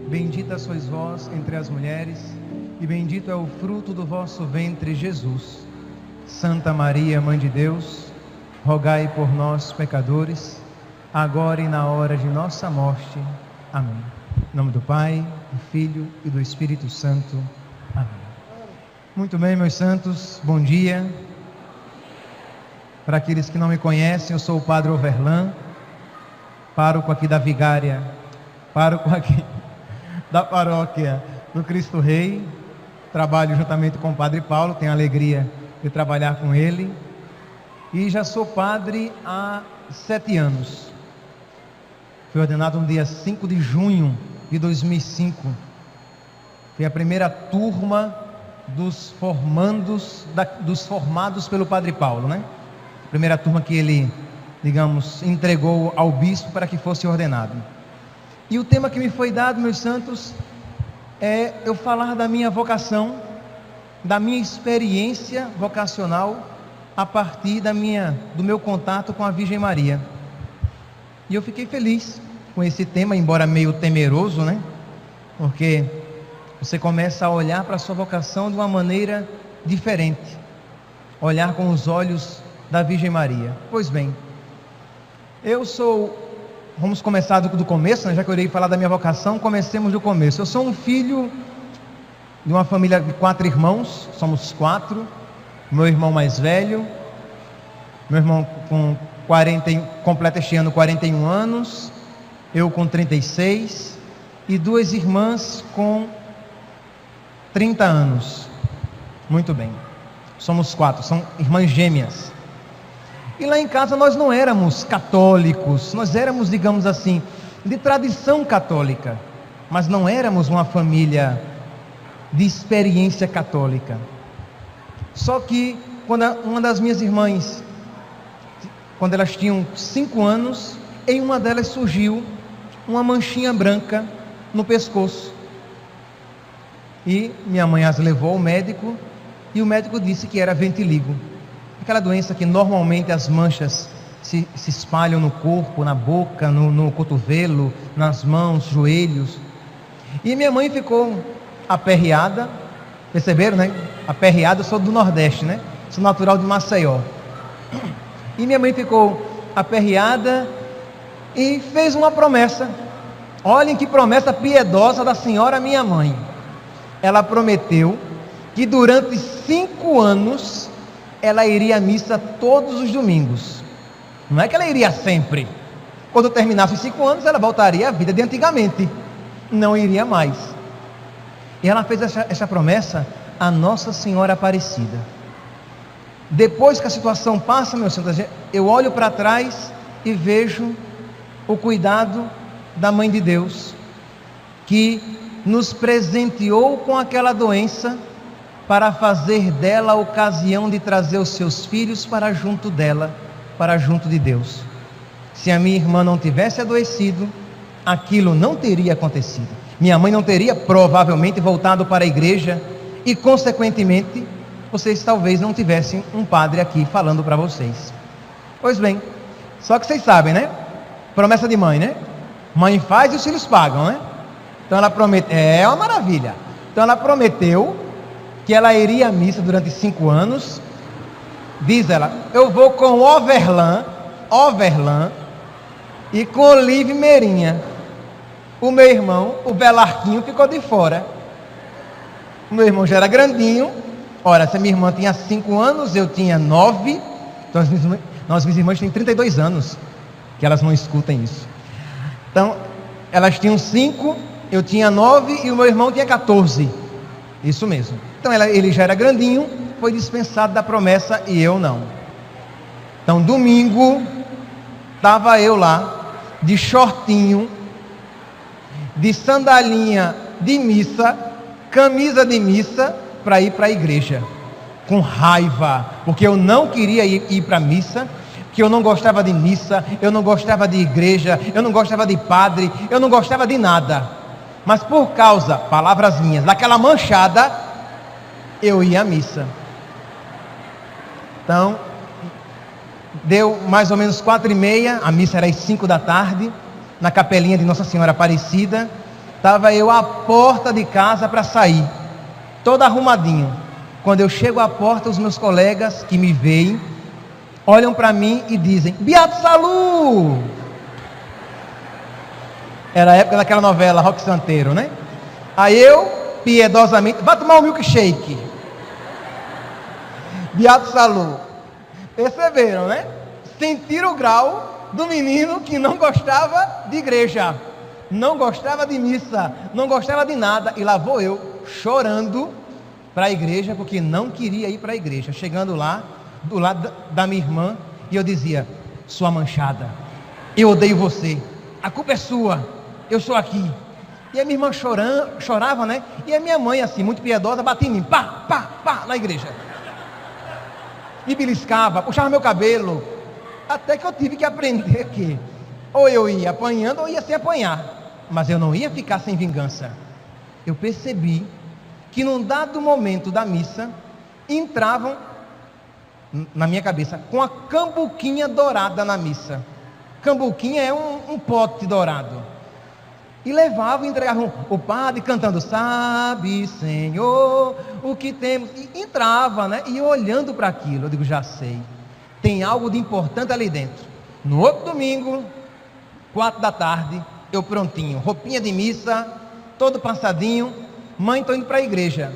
Bendita sois vós entre as mulheres, e bendito é o fruto do vosso ventre, Jesus. Santa Maria, Mãe de Deus, rogai por nós, pecadores, agora e na hora de nossa morte. Amém. Em nome do Pai, do Filho e do Espírito Santo. Amém. Muito bem, meus santos, bom dia. Para aqueles que não me conhecem, eu sou o Padre Overlan, pároco aqui da Vigária, pároco aqui da paróquia do Cristo Rei. Trabalho juntamente com o Padre Paulo, tenho a alegria de trabalhar com ele. E já sou padre há 7 anos. Fui ordenado no dia 5 de junho de 2005. Fui a primeira turma dos formados pelo Padre Paulo, né? Primeira turma que ele, digamos, entregou ao bispo para que fosse ordenado. E o tema que me foi dado, meus santos, é eu falar da minha vocação, da minha experiência vocacional a partir do meu contato com a Virgem Maria. E eu fiquei feliz com esse tema, embora meio temeroso, né? Porque você começa a olhar para a sua vocação de uma maneira diferente, olhar com os olhos da Virgem Maria. Pois bem, vamos começar do começo, né? Já que eu irei falar da minha vocação, comecemos do começo. Eu sou um filho de uma família de 4 irmãos, somos 4. Meu irmão mais velho, meu irmão completa este ano 41 anos, eu com 36, e 2 irmãs com 30 anos. Muito bem, somos 4, são irmãs gêmeas. E lá em casa nós não éramos católicos, nós éramos, digamos assim, de tradição católica, mas não éramos uma família de experiência católica. Só que quando uma das minhas irmãs, quando elas tinham 5 anos, em uma delas surgiu uma manchinha branca no pescoço. E minha mãe as levou ao médico, e o médico disse que era vitiligo. Aquela doença que normalmente as manchas se espalham no corpo, na boca, no cotovelo, nas mãos, joelhos. E minha mãe ficou aperreada. Perceberam, né? Aperreada, eu sou do Nordeste, né? Sou natural de Maceió. E minha mãe ficou aperreada e fez uma promessa. Olhem que promessa piedosa da senhora minha mãe. Ela prometeu que durante 5 anos ela iria à missa todos os domingos. Não é que ela iria sempre. Quando terminasse os 5 anos, ela voltaria à vida de antigamente. Não iria mais. E ela fez essa promessa a Nossa Senhora Aparecida. Depois que a situação passa, meu Senhor, eu olho para trás e vejo o cuidado da Mãe de Deus, que nos presenteou com aquela doença para fazer dela a ocasião de trazer os seus filhos para junto dela, para junto de Deus. Se a minha irmã não tivesse adoecido, aquilo não teria acontecido. Minha mãe não teria provavelmente voltado para a igreja e, consequentemente, vocês talvez não tivessem um padre aqui falando para vocês. Pois bem, só que vocês sabem, né? Promessa de mãe, né? Mãe faz e os filhos pagam, né? Então ela prometeu, é uma maravilha. Então ela prometeu que ela iria à missa durante 5 anos. Diz ela, eu vou com Overlan e com Olive Meirinha. O meu irmão, o Belarquinho, ficou de fora. O meu irmão já era grandinho. Ora, se a minha irmã tinha 5 anos, eu tinha 9. Então minhas irmãs têm 32 anos. Que elas não escutem isso. Então, elas tinham 5, eu tinha 9 e o meu irmão tinha 14. Isso mesmo. Então ele já era grandinho, foi dispensado da promessa e eu não. Então domingo, estava eu lá, de shortinho, de sandalinha de missa, camisa de missa, para ir para a igreja. Com raiva, porque eu não queria ir para a missa, que eu não gostava de missa, eu não gostava de igreja, eu não gostava de padre, eu não gostava de nada. Mas por causa, palavras minhas, daquela manchada, eu ia à missa. Então, deu mais ou menos 4h30, a missa era às 5 da tarde, na capelinha de Nossa Senhora Aparecida. Estava eu à porta de casa para sair, todo arrumadinho. Quando eu chego à porta, os meus colegas que me veem, olham para mim e dizem: Beato Salu! Era a época daquela novela Roque Santeiro, né? Aí eu, piedosamente, vá tomar um milkshake. Beato Salu. Perceberam, né? Sentiram o grau do menino que não gostava de igreja, não gostava de missa, não gostava de nada. E lá vou eu, chorando para a igreja, porque não queria ir para a igreja. Chegando lá, do lado da minha irmã, e eu dizia: sua manchada, eu odeio você, a culpa é sua, eu sou aqui. E a minha irmã chorava, né? E a minha mãe, assim, muito piedosa, batia em mim, pá, pá, pá, na igreja. Me beliscava, puxava meu cabelo, até que eu tive que aprender que ou eu ia apanhando ou ia sem apanhar, mas eu não ia ficar sem vingança. Eu percebi que num dado momento da missa, entravam na minha cabeça com a cambuquinha dourada na missa. Cambuquinha é um pote dourado. E levavam e entregavam o padre cantando: sabe, Senhor, o que temos. E entrava, né? E eu olhando para aquilo, eu digo: já sei, tem algo de importante ali dentro. No outro domingo, 4 da tarde, eu prontinho, roupinha de missa, todo passadinho. Mãe, estou indo para a igreja.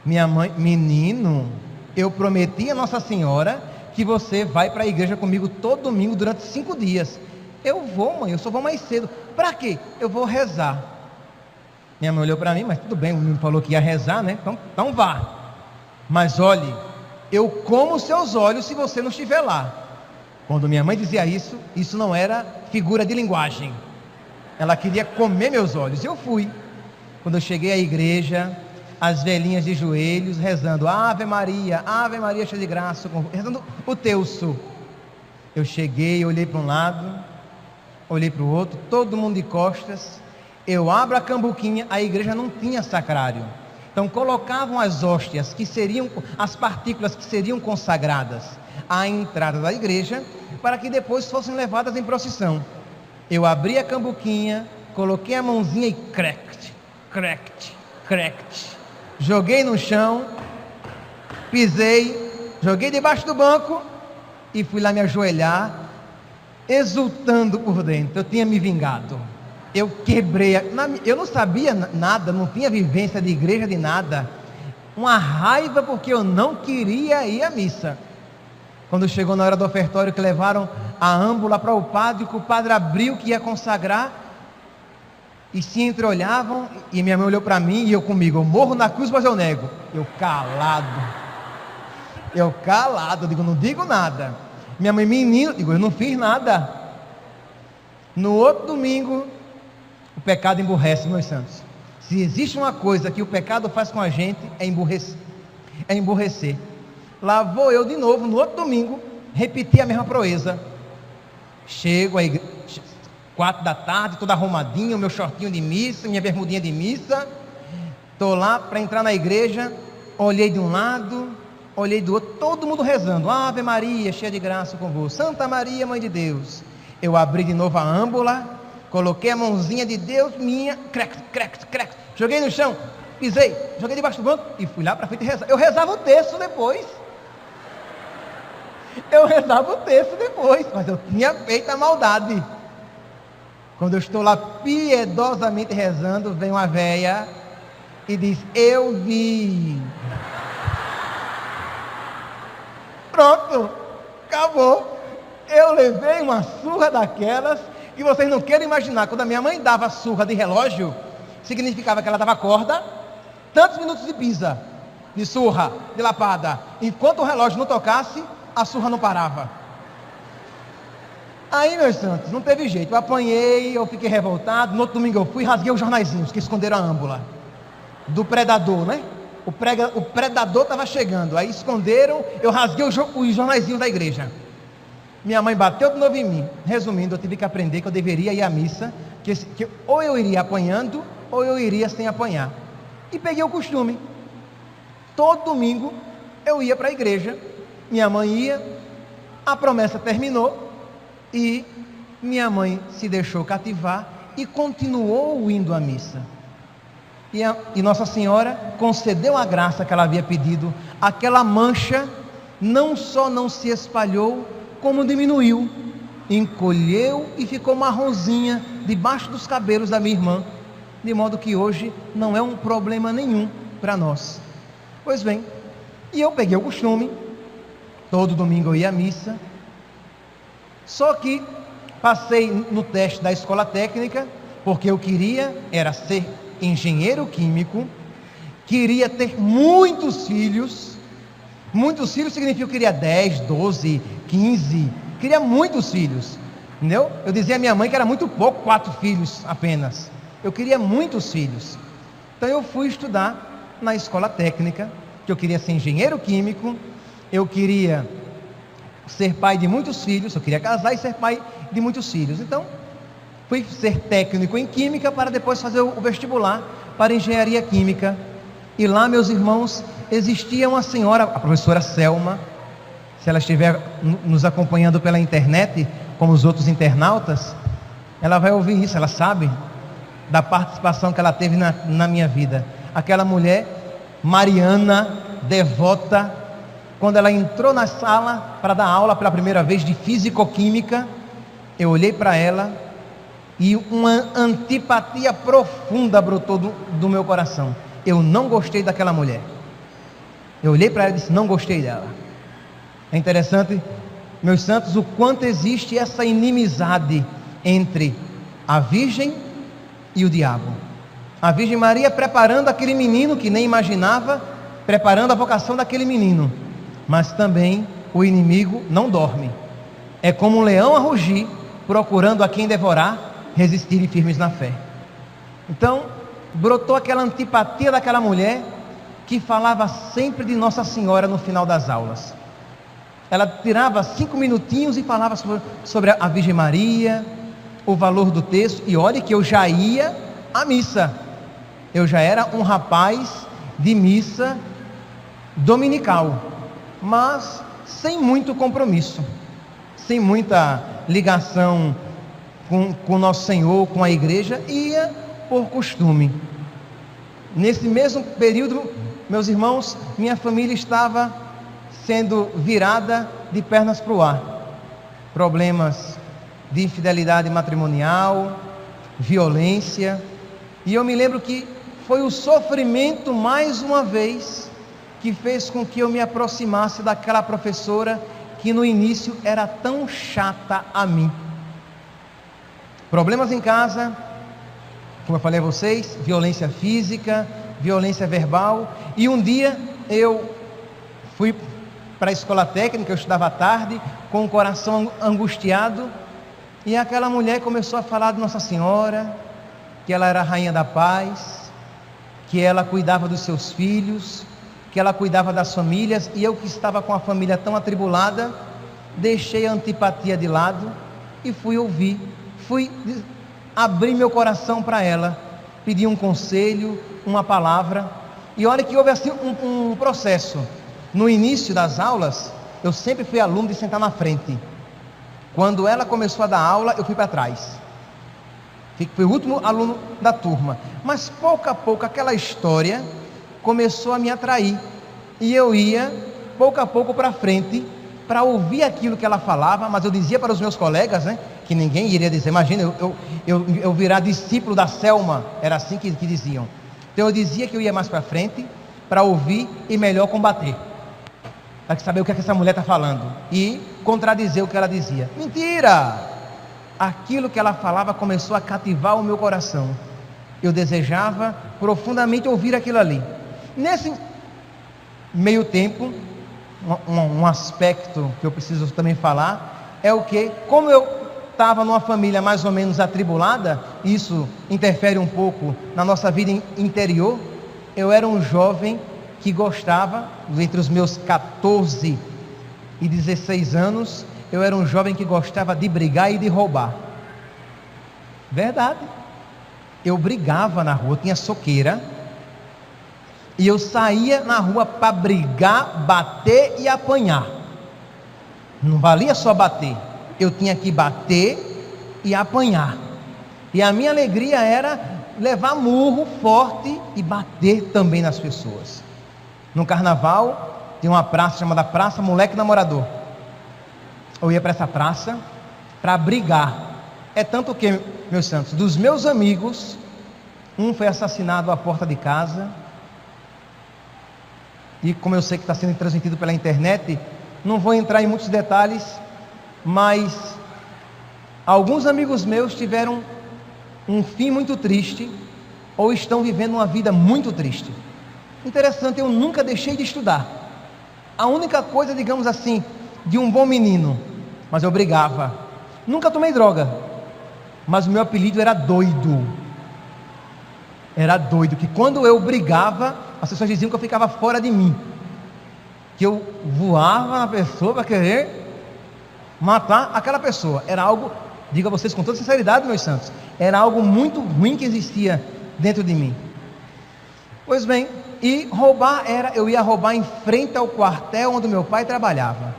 Minha mãe: menino, eu prometi a Nossa Senhora que você vai para a igreja comigo todo domingo durante 5 dias. Eu vou, mãe, eu só vou mais cedo. Para quê? Eu vou rezar. Minha mãe olhou para mim: mas tudo bem, o menino falou que ia rezar, né? Então vá. Mas olhe, eu como seus olhos se você não estiver lá. Quando minha mãe dizia isso, isso não era figura de linguagem. Ela queria comer meus olhos. Eu fui. Quando eu cheguei à igreja, as velhinhas de joelhos, rezando Ave Maria cheia de graça, rezando o terço. Eu cheguei, olhei para um lado, olhei para o outro, todo mundo de costas. Eu abro a cambuquinha, a igreja não tinha sacrário. Então colocavam as hóstias, que seriam as partículas que seriam consagradas à entrada da igreja, para que depois fossem levadas em procissão. Eu abri a cambuquinha, coloquei a mãozinha e crect, joguei no chão, pisei, joguei debaixo do banco e fui lá me ajoelhar, exultando por dentro. Eu tinha me vingado. Eu quebrei, eu não sabia nada, não tinha vivência de igreja de nada. Uma raiva porque eu não queria ir à missa. Quando chegou na hora do ofertório, que levaram a âmbula para o padre, que o padre abriu que ia consagrar, e se entreolhavam, e minha mãe olhou para mim e eu comigo: eu morro na cruz, mas eu nego. Eu calado, digo: não digo nada. Minha mãe: menino, digo: eu não fiz nada. No outro domingo, o pecado emburrece, meus santos. Se existe uma coisa que o pecado faz com a gente, é emburrecer. Lá vou eu de novo, no outro domingo, repetir a mesma proeza. Chego à igreja, 4 da tarde, toda arrumadinha, o meu shortinho de missa, minha bermudinha de missa. Estou lá para entrar na igreja, olhei de um lado, olhei do outro, todo mundo rezando Ave Maria, cheia de graça convosco, Santa Maria, Mãe de Deus. Eu abri de novo a âmbula, coloquei a mãozinha de Deus, minha, joguei no chão, pisei, joguei debaixo do banco e fui lá para frente rezar. Eu rezava o texto depois, mas eu tinha feito a maldade. Quando eu estou lá piedosamente rezando, vem uma véia e diz: eu vi. Pronto, acabou. Eu levei uma surra daquelas que vocês não querem imaginar. Quando a minha mãe dava surra de relógio, significava que ela dava corda, tantos minutos de pisa, de surra, de lapada. Enquanto o relógio não tocasse, a surra não parava. Aí, meus santos, não teve jeito. Eu apanhei, eu fiquei revoltado. No outro domingo eu fui e rasguei os jornaizinhos que esconderam a âmbula do predador, né? O predador estava chegando. Aí esconderam, eu rasguei os jornaizinhos da igreja. Minha mãe bateu de novo em mim. Resumindo, eu tive que aprender que eu deveria ir à missa, que ou eu iria apanhando, ou eu iria sem apanhar. E peguei o costume. Todo domingo eu ia para a igreja, minha mãe ia, a promessa terminou, e minha mãe se deixou cativar, e continuou indo à missa. E Nossa Senhora concedeu a graça que ela havia pedido. Aquela mancha não só não se espalhou, como diminuiu, encolheu e ficou marronzinha debaixo dos cabelos da minha irmã, de modo que hoje não é um problema nenhum para nós. Pois bem, e eu peguei o costume, todo domingo eu ia à missa, só que passei no teste da escola técnica, porque eu queria era ser engenheiro químico, queria ter muitos filhos. Muitos filhos significa que eu queria 10, 12, 15, queria muitos filhos, entendeu? Eu dizia à minha mãe que era muito pouco, 4 filhos apenas. Eu queria muitos filhos. Então eu fui estudar na escola técnica, que eu queria ser engenheiro químico, eu queria ser pai de muitos filhos, eu queria casar e ser pai de muitos filhos. Então, fui ser técnico em química para depois fazer o vestibular para engenharia química. E lá, meus irmãos, existia uma senhora, a professora Selma, se ela estiver nos acompanhando pela internet, como os outros internautas, ela vai ouvir isso, ela sabe da participação que ela teve na minha vida. Aquela mulher, mariana, devota, quando ela entrou na sala para dar aula pela primeira vez de físico-química, eu olhei para ela e uma antipatia profunda brotou do meu coração. Eu não gostei daquela mulher. Eu olhei para ela e disse: não gostei dela. É interessante, meus santos, o quanto existe essa inimizade entre a Virgem e o diabo. A Virgem Maria preparando aquele menino que nem imaginava, preparando a vocação daquele menino. Mas também o inimigo não dorme. É como um leão a rugir, procurando a quem devorar, resistirem firmes na fé. Então, brotou aquela antipatia daquela mulher que falava sempre de Nossa Senhora no final das aulas. Ela tirava 5 minutinhos e falava sobre a Virgem Maria, o valor do texto. E olha que eu já ia à missa. Eu já era um rapaz de missa dominical, mas sem muito compromisso, sem muita ligação com Nosso Senhor, com a igreja, ia por costume. Nesse mesmo período, meus irmãos, minha família estava sendo virada de pernas para o ar. Problemas de infidelidade matrimonial, violência, e eu me lembro que foi o sofrimento mais uma vez que fez com que eu me aproximasse daquela professora que no início era tão chata a mim. Problemas em casa, como eu falei a vocês, violência física, violência verbal. E um dia eu fui para a escola técnica, eu estudava à tarde, com o coração angustiado, e aquela mulher começou a falar de Nossa Senhora, que ela era a rainha da paz, que ela cuidava dos seus filhos, que ela cuidava das famílias. E eu, que estava com a família tão atribulada, deixei a antipatia de lado e fui ouvir, fui abrir meu coração para ela, pedir um conselho, uma palavra. E olha que houve assim um processo. No início das aulas, eu sempre fui aluno de sentar na frente. Quando ela começou a dar aula, eu fui para trás. Fui o último aluno da turma. Mas pouco a pouco aquela história começou a me atrair. E eu ia pouco a pouco para frente para ouvir aquilo que ela falava. Mas eu dizia para os meus colegas, né, que ninguém iria dizer. Imagina, eu virar discípulo da Selma. Era assim que diziam. Então eu dizia que eu ia mais para frente para ouvir e melhor combater, para saber o que essa mulher está falando e contradizer o que ela dizia. Mentira! Aquilo que ela falava começou a cativar o meu coração. Eu desejava profundamente ouvir aquilo ali. Nesse meio tempo, um aspecto que eu preciso também falar é o que, como eu estava numa família mais ou menos atribulada, isso interfere um pouco na nossa vida interior. Eu era um jovem que gostava, entre os meus 14 e 16 anos, eu era um jovem que gostava de brigar e de roubar. Verdade. Eu brigava na rua, tinha soqueira, e eu saía na rua para brigar, bater e apanhar. Não valia só bater, eu tinha que bater e apanhar. E a minha alegria era levar murro forte e bater também nas pessoas. No carnaval, tem uma praça chamada Praça Moleque Namorador. Eu ia para essa praça para brigar. É tanto que, meus santos, dos meus amigos, um foi assassinado à porta de casa. E como eu sei que está sendo transmitido pela internet, não vou entrar em muitos detalhes, mas alguns amigos meus tiveram um fim muito triste, ou estão vivendo uma vida muito triste. Interessante, eu nunca deixei de estudar. A única coisa, digamos assim, de um bom menino, mas eu brigava. Nunca tomei droga, mas o meu apelido era doido. Era doido, que quando eu brigava, as pessoas diziam que eu ficava fora de mim, que eu voava na pessoa para querer matar aquela pessoa. Era algo, digo a vocês com toda sinceridade, meus santos, era algo muito ruim que existia dentro de mim. Pois bem, e roubar eu ia roubar em frente ao quartel onde meu pai trabalhava.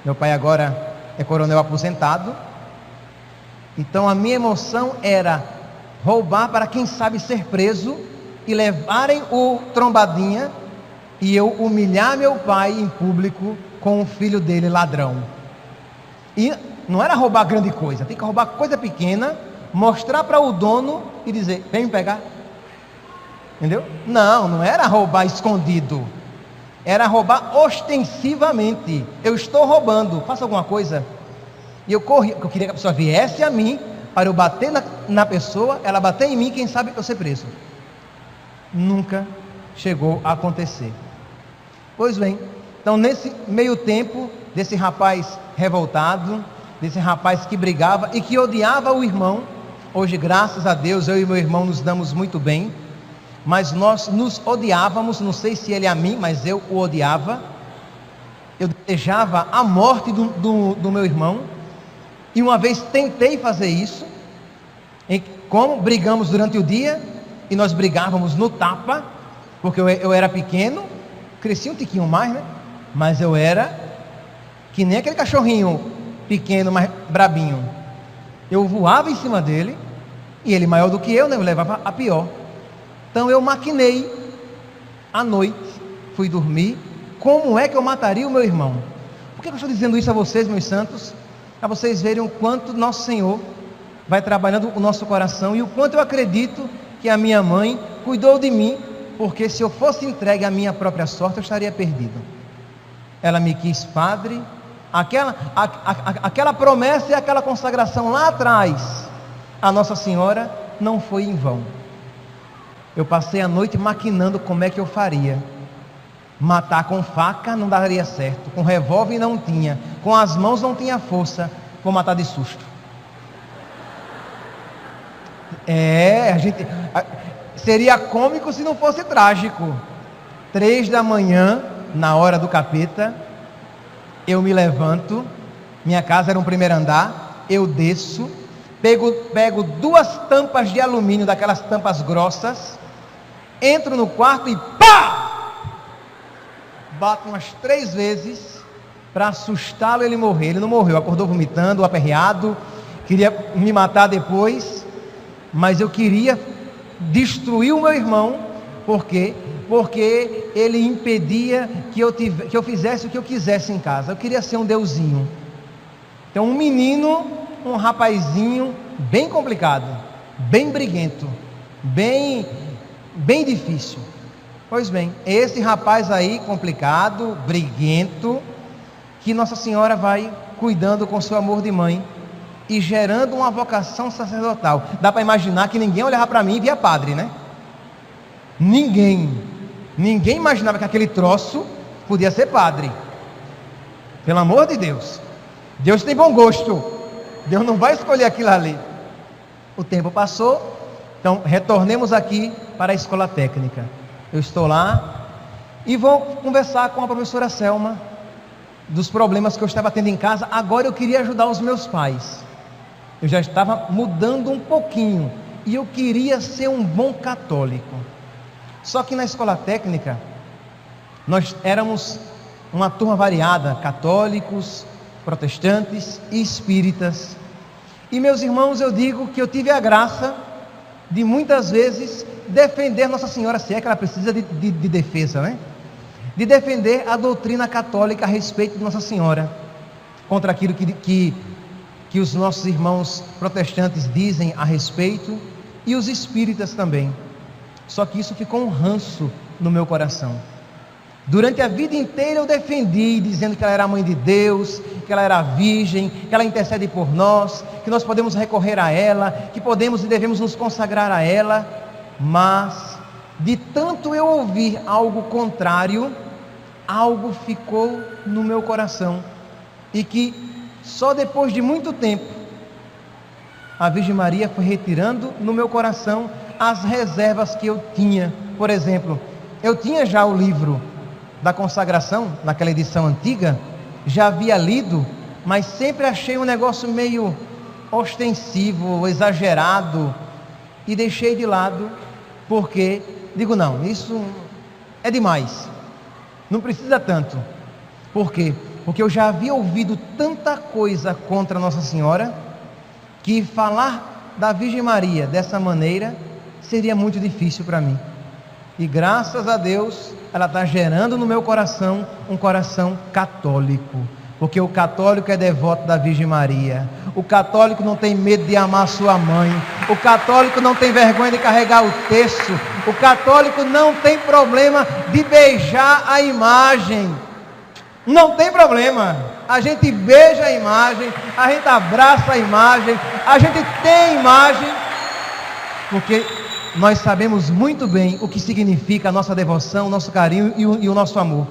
Meu pai agora é coronel aposentado, então a minha emoção era roubar para quem sabe ser preso e levarem o trombadinha e eu humilhar meu pai em público com o filho dele ladrão. E não era roubar grande coisa, tem que roubar coisa pequena, mostrar para o dono e dizer, vem me pegar. Entendeu? Não era roubar escondido, era roubar ostensivamente. Eu estou roubando, faça alguma coisa. E eu corri, eu queria que a pessoa viesse a mim, para eu bater na pessoa, ela bater em mim, quem sabe eu ser preso. Nunca chegou a acontecer. Pois bem, então nesse meio tempo, desse rapaz revoltado, desse rapaz que brigava e que odiava o irmão, hoje graças a Deus eu e meu irmão nos damos muito bem, mas nós nos odiávamos, não sei se ele a mim, mas eu o odiava. Eu desejava a morte do meu irmão, e uma vez tentei fazer isso, como brigamos durante o dia, e nós brigávamos no tapa, porque eu era pequeno, cresci um tiquinho mais, né? Mas eu era que nem aquele cachorrinho pequeno, mas brabinho. Eu voava em cima dele, e ele maior do que eu, né? Eu levava a pior. Então eu maquinei, à noite, fui dormir, como é que eu mataria o meu irmão? Por que eu estou dizendo isso a vocês, meus santos? Para vocês verem o quanto nosso Senhor vai trabalhando o nosso coração, e o quanto eu acredito que a minha mãe cuidou de mim, porque se eu fosse entregue à minha própria sorte, eu estaria perdido. Ela me quis padre, aquela promessa e aquela consagração lá atrás, a Nossa Senhora não foi em vão. Eu passei a noite maquinando como é que eu faria. Matar com faca não daria certo, com revólver não tinha, com as mãos não tinha força, vou matar de susto. Seria cômico se não fosse trágico. 3 da manhã, na hora do capeta, eu me levanto, minha casa era um primeiro andar, eu desço, pego 2 tampas de alumínio, daquelas tampas grossas, entro no quarto e pá! Bato umas 3 vezes para assustá-lo, ele morrer. Ele não morreu, acordou vomitando, aperreado, queria me matar depois, mas eu queria destruir o meu irmão. Por quê? Porque ele impedia que eu fizesse o que eu quisesse em casa. Eu queria ser um deusinho. Então um menino, um rapazinho bem complicado, bem briguento, bem difícil. Pois bem, esse rapaz aí complicado, briguento, que Nossa Senhora vai cuidando com seu amor de mãe e gerando uma vocação sacerdotal. Dá para imaginar que ninguém olhava para mim e via padre, né? Ninguém imaginava que aquele troço podia ser padre. Pelo amor de Deus, Deus tem bom gosto, Deus não vai escolher aquilo ali. O tempo passou, então retornemos aqui para a escola técnica. Eu estou lá e vou conversar com a professora Selma dos problemas que eu estava tendo em casa. Agora eu queria ajudar os meus pais. Eu já estava mudando um pouquinho e eu queria ser um bom católico. Só que na escola técnica nós éramos uma turma variada, católicos, protestantes e espíritas. E meus irmãos, eu digo que eu tive a graça de muitas vezes defender Nossa Senhora, se é que ela precisa de defesa, né? De defender a doutrina católica a respeito de Nossa Senhora, contra aquilo que os nossos irmãos protestantes dizem a respeito, e os espíritas também. Só que isso ficou um ranço no meu coração. Durante a vida inteira eu defendi, dizendo que ela era a mãe de Deus, que ela era virgem, que ela intercede por nós, que nós podemos recorrer a ela, que podemos e devemos nos consagrar a ela. Mas, de tanto eu ouvir algo contrário, algo ficou no meu coração, e que só depois de muito tempo a Virgem Maria foi retirando no meu coração as reservas que eu tinha. Por exemplo, eu tinha já o livro da consagração, naquela edição antiga, já havia lido, mas sempre achei um negócio meio ostensivo, exagerado, e deixei de lado, porque digo, não, isso é demais, não precisa tanto. Por quê? Porque eu já havia ouvido tanta coisa contra Nossa Senhora, que falar da Virgem Maria dessa maneira seria muito difícil para mim. E graças a Deus, ela está gerando no meu coração um coração católico, porque o católico é devoto da Virgem Maria, o católico não tem medo de amar sua mãe, o católico não tem vergonha de carregar o terço, o católico não tem problema de beijar a imagem, não tem problema. A gente beija a imagem, a gente abraça a imagem, a gente tem imagem, porque nós sabemos muito bem o que significa a nossa devoção, o nosso carinho e o nosso amor.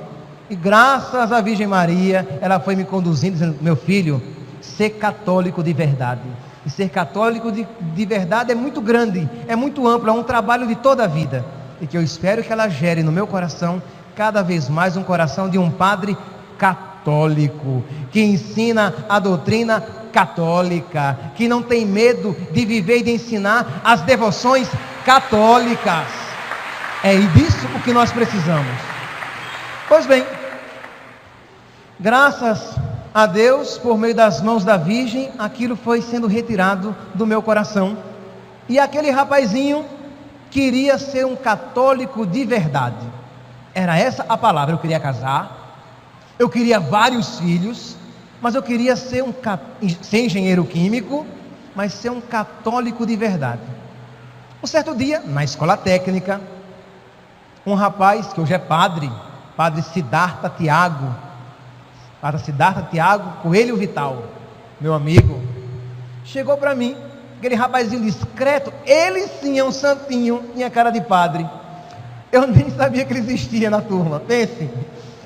E graças à Virgem Maria, ela foi me conduzindo, dizendo, meu filho, ser católico de verdade. E ser católico de verdade é muito grande, é muito amplo, é um trabalho de toda a vida. E que eu espero que ela gere no meu coração, cada vez mais um coração de um padre católico, que ensina a doutrina católica, que não tem medo de viver e de ensinar as devoções católicas. É disso o que nós precisamos. Pois bem, graças a Deus, por meio das mãos da Virgem, aquilo foi sendo retirado do meu coração, e aquele rapazinho queria ser um católico de verdade. Era essa a palavra. Eu queria casar, eu queria vários filhos, mas eu queria ser engenheiro químico, mas ser um católico de verdade. Um certo dia, na escola técnica, um rapaz que hoje é padre Siddhartha Tiago Coelho Vital, meu amigo, chegou para mim, aquele rapazinho discreto, ele sim é um santinho, tinha cara de padre. Eu nem sabia que ele existia na turma. Pense,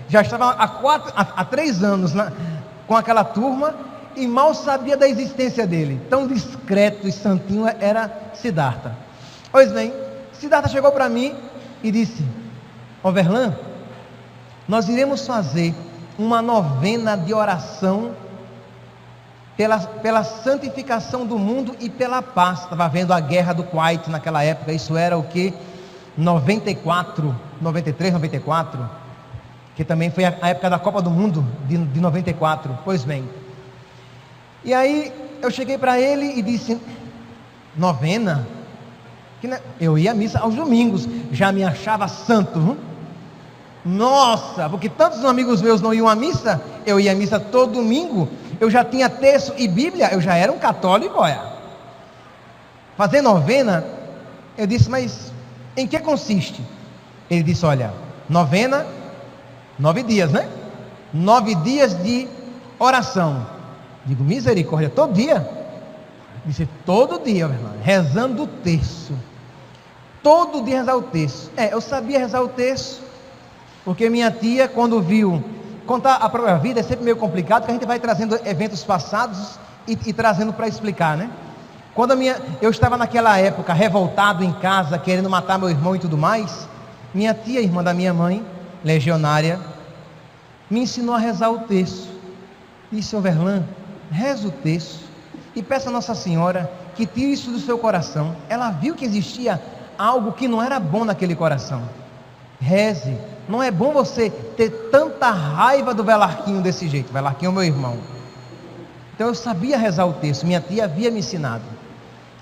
já estava há 3 anos com aquela turma e mal sabia da existência dele. Tão discreto e santinho era Siddhartha. Pois bem, Siddhartha chegou para mim e disse, Overlan, nós iremos fazer uma novena de oração pela santificação do mundo e pela paz. Estava havendo a guerra do Kuwait naquela época, isso era o que? 93, 94, que também foi a época da Copa do Mundo de 94. Pois bem, e aí eu cheguei para ele e disse, novena? Eu ia à missa aos domingos, já me achava santo. Nossa, porque tantos amigos meus não iam à missa, eu ia à missa todo domingo, eu já tinha terço e Bíblia, eu já era um católico, olha. Fazer novena, eu disse, mas em que consiste? Ele disse, olha, novena, 9 dias, né? 9 dias de oração. Digo, misericórdia, todo dia? Disse, todo dia, meu irmão, rezando o terço. Todo dia rezar o terço. Eu sabia rezar o terço, porque minha tia, quando viu, contar a própria vida é sempre meio complicado, porque a gente vai trazendo eventos passados e trazendo para explicar, né? Quando eu estava naquela época revoltado em casa, querendo matar meu irmão e tudo mais, minha tia, irmã da minha mãe, legionária, me ensinou a rezar o terço. Disse, Overlan, reza o terço e peça a Nossa Senhora que tire isso do seu coração. Ela viu que existia algo que não era bom naquele coração. Reze. Não é bom você ter tanta raiva do Velarquinho desse jeito. Velarquinho é meu irmão. Então eu sabia rezar o texto, minha tia havia me ensinado.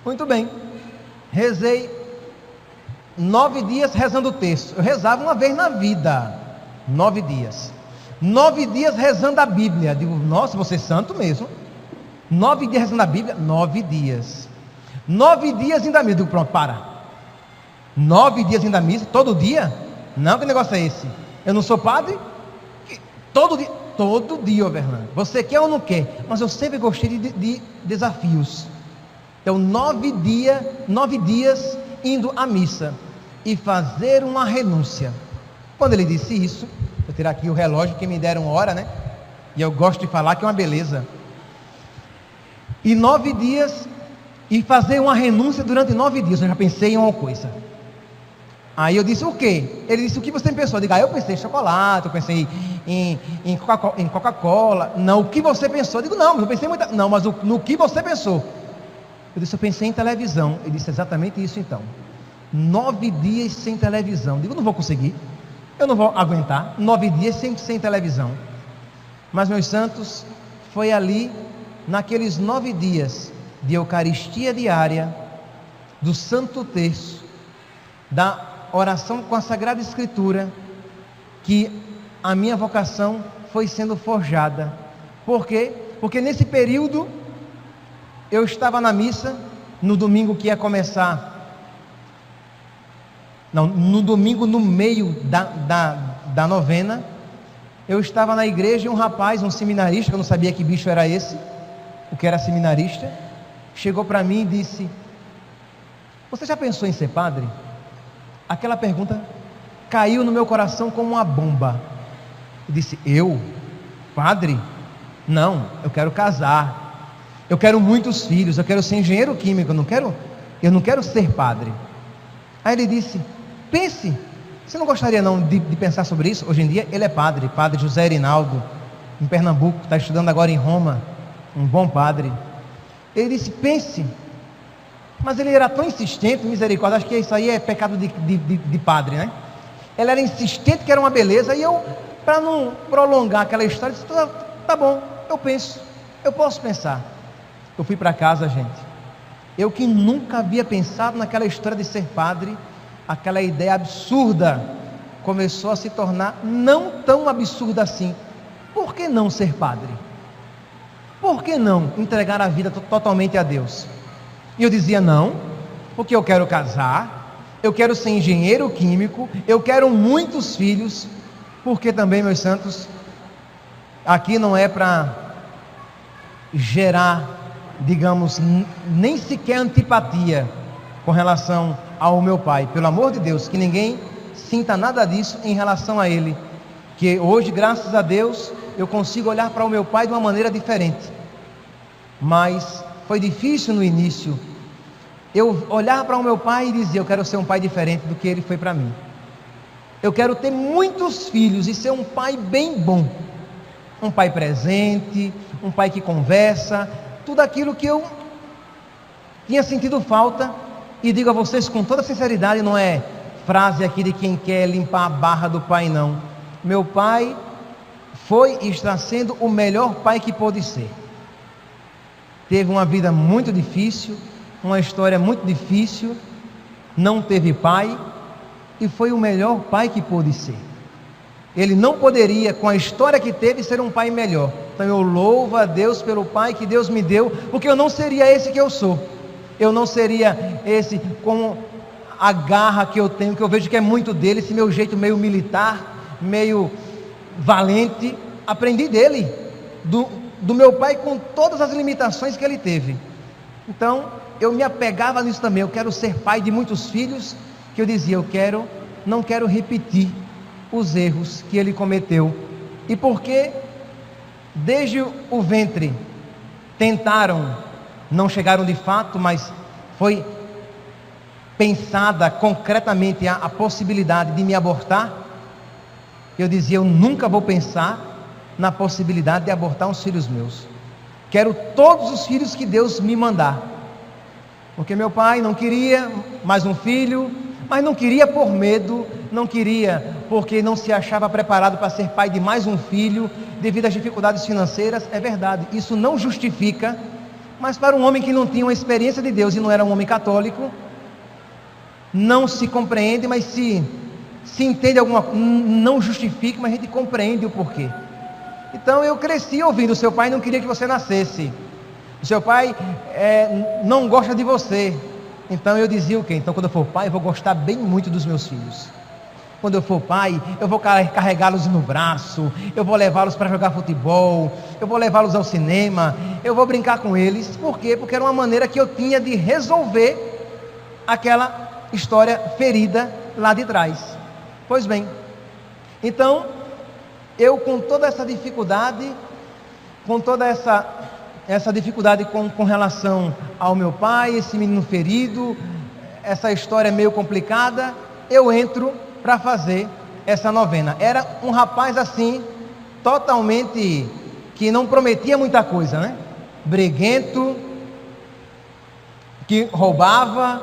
Muito bem, rezei 9 dias rezando o texto. Eu rezava uma vez na vida, 9 dias. 9 dias rezando a Bíblia. Digo, nossa, você é santo mesmo. 9 dias rezando a Bíblia, 9 dias. 9 dias indo à missa. Digo, pronto, para. 9 dias indo à missa, todo dia? Não, que negócio é esse? Eu não sou padre? Todo dia. Todo dia, Fernando. Você quer ou não quer? Mas eu sempre gostei de desafios. Então, 9 dias indo à missa e fazer uma renúncia. Quando ele disse isso, vou tirar aqui o relógio que me deram hora, né? E eu gosto de falar que é uma beleza. E 9 dias e fazer uma renúncia durante 9 dias. Eu já pensei em uma coisa. Aí eu disse, o quê? Ele disse, o que você pensou? Eu digo, eu pensei em chocolate, eu pensei em Coca-Cola. Não, o que você pensou? Eu digo, não, mas eu pensei muito. Não, mas no que você pensou? Eu disse, eu pensei em televisão. Ele disse, exatamente isso então. 9 dias sem televisão. Eu digo, não vou conseguir. Eu não vou aguentar. 9 dias sem televisão. Mas, meus santos, foi ali, naqueles 9 dias de Eucaristia diária, do Santo Terço, da oração com a Sagrada Escritura, que a minha vocação foi sendo forjada. Por quê? Porque nesse período eu estava na missa, no domingo que ia começar, não, no domingo no meio da novena, eu estava na igreja e um rapaz, um seminarista, que eu não sabia que bicho era esse, o que era seminarista, chegou para mim e disse, você já pensou em ser padre? Aquela pergunta caiu no meu coração como uma bomba. Eu disse, eu? Padre? Não, eu quero casar, eu quero muitos filhos, eu quero ser engenheiro químico, eu não quero ser padre. Aí ele disse, pense, você não gostaria não de pensar sobre isso? Hoje em dia ele é padre José Erinaldo, em Pernambuco, está estudando agora em Roma, um bom padre. Ele disse, pense. Mas ele era tão insistente, misericórdia, acho que isso aí é pecado de padre, né? Ele era insistente que era uma beleza, e eu, para não prolongar aquela história, disse, tá bom, eu penso, eu posso pensar. Eu fui para casa, gente, eu que nunca havia pensado naquela história de ser padre, aquela ideia absurda começou a se tornar não tão absurda assim. Por que não ser padre? Por que não entregar a vida totalmente a Deus? E eu dizia, não, porque eu quero casar, eu quero ser engenheiro químico, eu quero muitos filhos, porque também, meus santos, aqui não é para gerar, digamos, nem sequer antipatia com relação ao meu pai. Pelo amor de Deus, que ninguém sinta nada disso em relação a ele, que hoje, graças a Deus, eu consigo olhar para o meu pai de uma maneira diferente. Mas foi difícil no início eu olhar para o meu pai e dizer, eu quero ser um pai diferente do que ele foi para mim. Eu quero ter muitos filhos e ser um pai bem bom, um pai presente, um pai que conversa, tudo aquilo que eu tinha sentido falta. E digo a vocês com toda sinceridade, não é frase aqui de quem quer limpar a barra do pai, não. Meu pai foi e está sendo o melhor pai que pôde ser. Teve uma vida muito difícil, uma história muito difícil, não teve pai e foi o melhor pai que pôde ser. Ele não poderia, com a história que teve, ser um pai melhor. Então eu louvo a Deus pelo pai que Deus me deu, porque eu não seria esse que eu sou. Eu não seria esse com a garra que eu tenho, que eu vejo que é muito dele, esse meu jeito meio militar, meio valente. Aprendi dele, do meu pai, com todas as limitações que ele teve. Então eu me apegava nisso também. Eu quero ser pai de muitos filhos, que eu dizia, não quero repetir os erros que ele cometeu. E porque desde o ventre tentaram, não chegaram de fato, mas foi pensada concretamente a possibilidade de me abortar, eu dizia, eu nunca vou pensar na possibilidade de abortar uns filhos meus. Quero todos os filhos que Deus me mandar, porque meu pai não queria mais um filho, mas não queria por medo, não queria, porque não se achava preparado para ser pai de mais um filho, devido às dificuldades financeiras. É verdade, isso não justifica, mas para um homem que não tinha uma experiência de Deus e não era um homem católico, não se compreende, mas se entende não justifica, mas a gente compreende o porquê. Então eu cresci ouvindo: seu pai não queria que você nascesse, o seu pai não gosta de você. Então eu dizia o quê? Então quando eu for pai, eu vou gostar bem muito dos meus filhos. Quando eu for pai, eu vou carregá-los no braço, eu vou levá-los para jogar futebol, eu vou levá-los ao cinema, eu vou brincar com eles. Por quê? Porque era uma maneira que eu tinha de resolver aquela história ferida lá de trás. Pois bem, então eu, com toda essa dificuldade, com toda essa dificuldade com relação ao meu pai, esse menino ferido, essa história meio complicada, eu entro para fazer essa novena. Era um rapaz assim, totalmente, que não prometia muita coisa, né? Briguento, que roubava,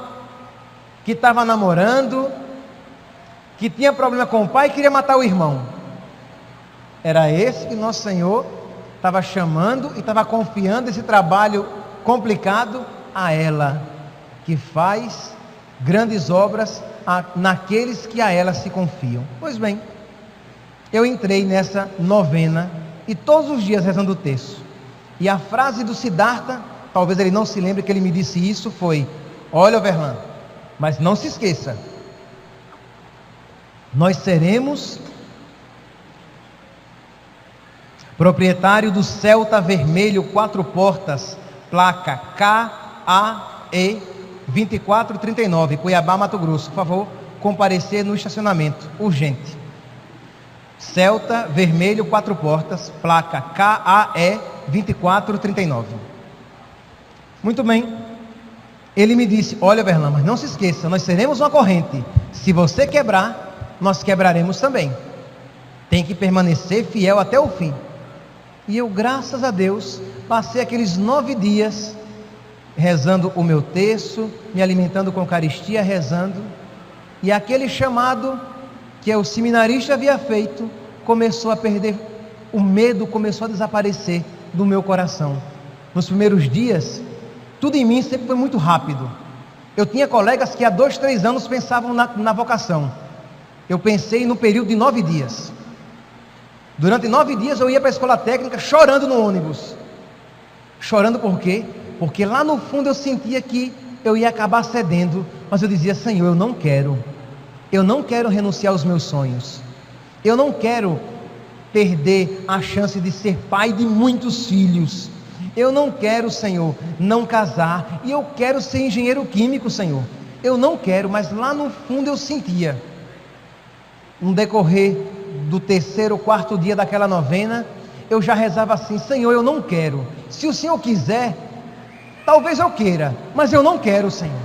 que estava namorando, que tinha problema com o pai e queria matar o irmão. Era esse que nosso Senhor estava chamando e estava confiando esse trabalho complicado a ela, que faz grandes obras naqueles que a ela se confiam. Pois bem, eu entrei nessa novena e todos os dias rezando o terço. E a frase do Siddhartha, talvez ele não se lembre que ele me disse isso, foi: olha, Overlan, mas não se esqueça, nós seremos proprietário do Celta vermelho 4 portas, placa KAE 2439, Cuiabá, Mato Grosso. Por favor, comparecer no estacionamento, urgente. Celta vermelho 4 portas, placa KAE 2439. Muito bem. Ele me disse: olha, Verlan, mas não se esqueça, nós seremos uma corrente. Se você quebrar, nós quebraremos também. Tem que permanecer fiel até o fim. E eu, graças a Deus, passei aqueles 9 dias rezando o meu terço, me alimentando com Eucaristia, rezando. E aquele chamado que o seminarista havia feito começou a perder, o medo começou a desaparecer do meu coração. Nos primeiros dias, tudo em mim sempre foi muito rápido. Eu tinha colegas que há 2, 3 anos pensavam na vocação. Eu pensei no período de 9 dias. Durante 9 dias eu ia para a escola técnica chorando no ônibus. Chorando por quê? Porque lá no fundo eu sentia que eu ia acabar cedendo. Mas eu dizia: Senhor, eu não quero renunciar aos meus sonhos. Eu não quero perder a chance de ser pai de muitos filhos. Eu não quero, Senhor, não casar. E eu quero ser engenheiro químico, Senhor. Eu não quero, mas lá no fundo eu sentia. No decorrer do 3º, 4º dia daquela novena, eu já rezava assim: Senhor, eu não quero. Se o Senhor quiser, talvez eu queira, mas eu não quero, Senhor.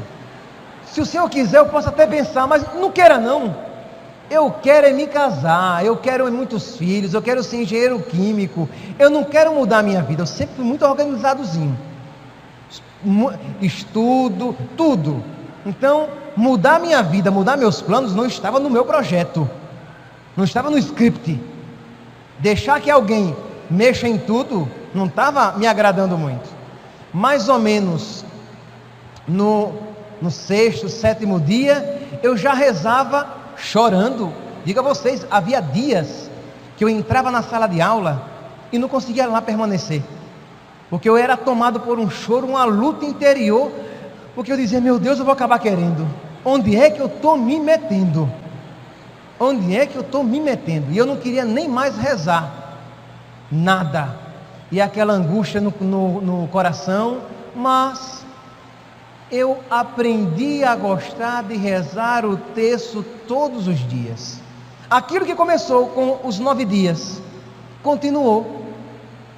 Se o Senhor quiser, eu posso até pensar, mas não queira não. Eu quero é me casar, eu quero muitos filhos, eu quero ser engenheiro químico. Eu não quero mudar a minha vida. Eu sempre fui muito organizadozinho. Estudo, tudo. Então, mudar minha vida, mudar meus planos não estava no meu projeto. Não estava no script. Deixar que alguém mexa em tudo não estava me agradando muito. Mais ou menos no 6º, 7º dia, eu já rezava chorando. Digo a vocês, havia dias que eu entrava na sala de aula e não conseguia lá permanecer, porque eu era tomado por um choro, uma luta interior, porque eu dizia: meu Deus, eu vou acabar querendo. Onde é que eu estou me metendo? Onde é que eu estou me metendo? E eu não queria nem mais rezar, nada. E aquela angústia no coração. Mas eu aprendi a gostar de rezar o terço todos os dias. Aquilo que começou com os 9 dias, continuou.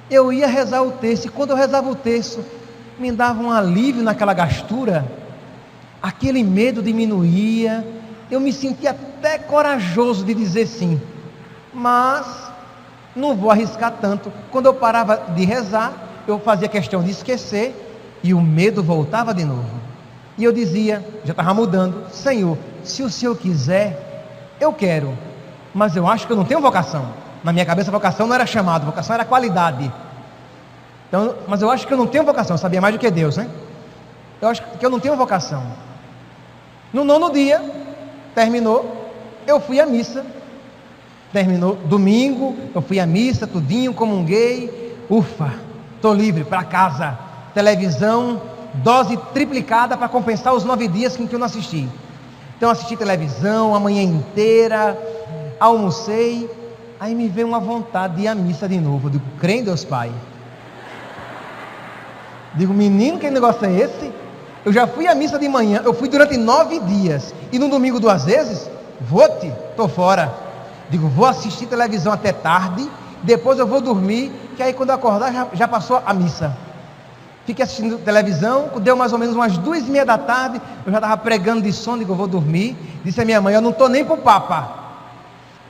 Eu ia rezar o terço, e quando eu rezava o terço, me dava um alívio naquela gastura. Aquele medo diminuía. Eu me sentia até corajoso de dizer sim, mas não vou arriscar tanto. Quando eu parava de rezar, eu fazia questão de esquecer e o medo voltava de novo. E eu dizia, já estava mudando: Senhor, se o Senhor quiser, eu quero, mas eu acho que eu não tenho vocação. Na minha cabeça, vocação não era chamado, vocação era qualidade. Então, mas eu acho que eu não tenho vocação, eu sabia mais do que Deus, né? Eu acho que eu não tenho vocação. No 9º dia, terminou, eu fui à missa. Terminou domingo, eu fui à missa, tudinho, comunguei. Ufa, estou livre, para casa. Televisão, dose triplicada para compensar os 9 dias que eu não assisti. Então assisti televisão a manhã inteira, almocei. Aí me veio uma vontade de ir à missa de novo. Eu digo, crê em Deus Pai. Digo, menino, que negócio é esse? Eu já fui à missa de manhã, eu fui durante 9 dias. E no domingo 2 vezes, vou-te, estou fora. Digo, vou assistir televisão até tarde, depois eu vou dormir, que aí quando eu acordar já passou a missa. Fiquei assistindo televisão, deu mais ou menos umas 2h30 da tarde, eu já estava pregando de sono, digo, eu vou dormir. Disse a minha mãe, eu não estou nem para o Papa.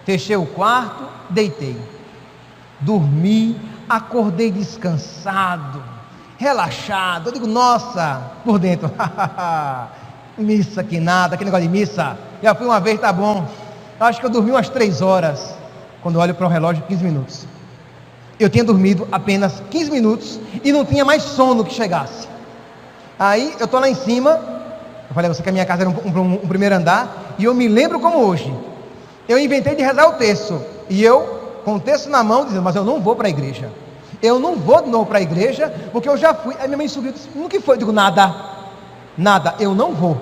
Fechei o quarto, deitei. Dormi, acordei descansado, relaxado. Eu digo, nossa, por dentro, missa que nada, aquele negócio de missa, já fui uma vez, tá bom. Acho que eu dormi umas 3 horas, quando eu olho para o relógio, 15 minutos. Eu tinha dormido apenas 15 minutos e não tinha mais sono que chegasse. Aí eu estou lá em cima, eu falei a você que a minha casa era um primeiro andar, e eu me lembro como hoje. Eu inventei de rezar o terço, e eu, com o terço na mão, dizendo, mas eu não vou para a igreja. Eu não vou de novo para a igreja, porque eu já fui. Aí minha mãe subiu e disse, no que foi? Eu digo, nada, eu não vou.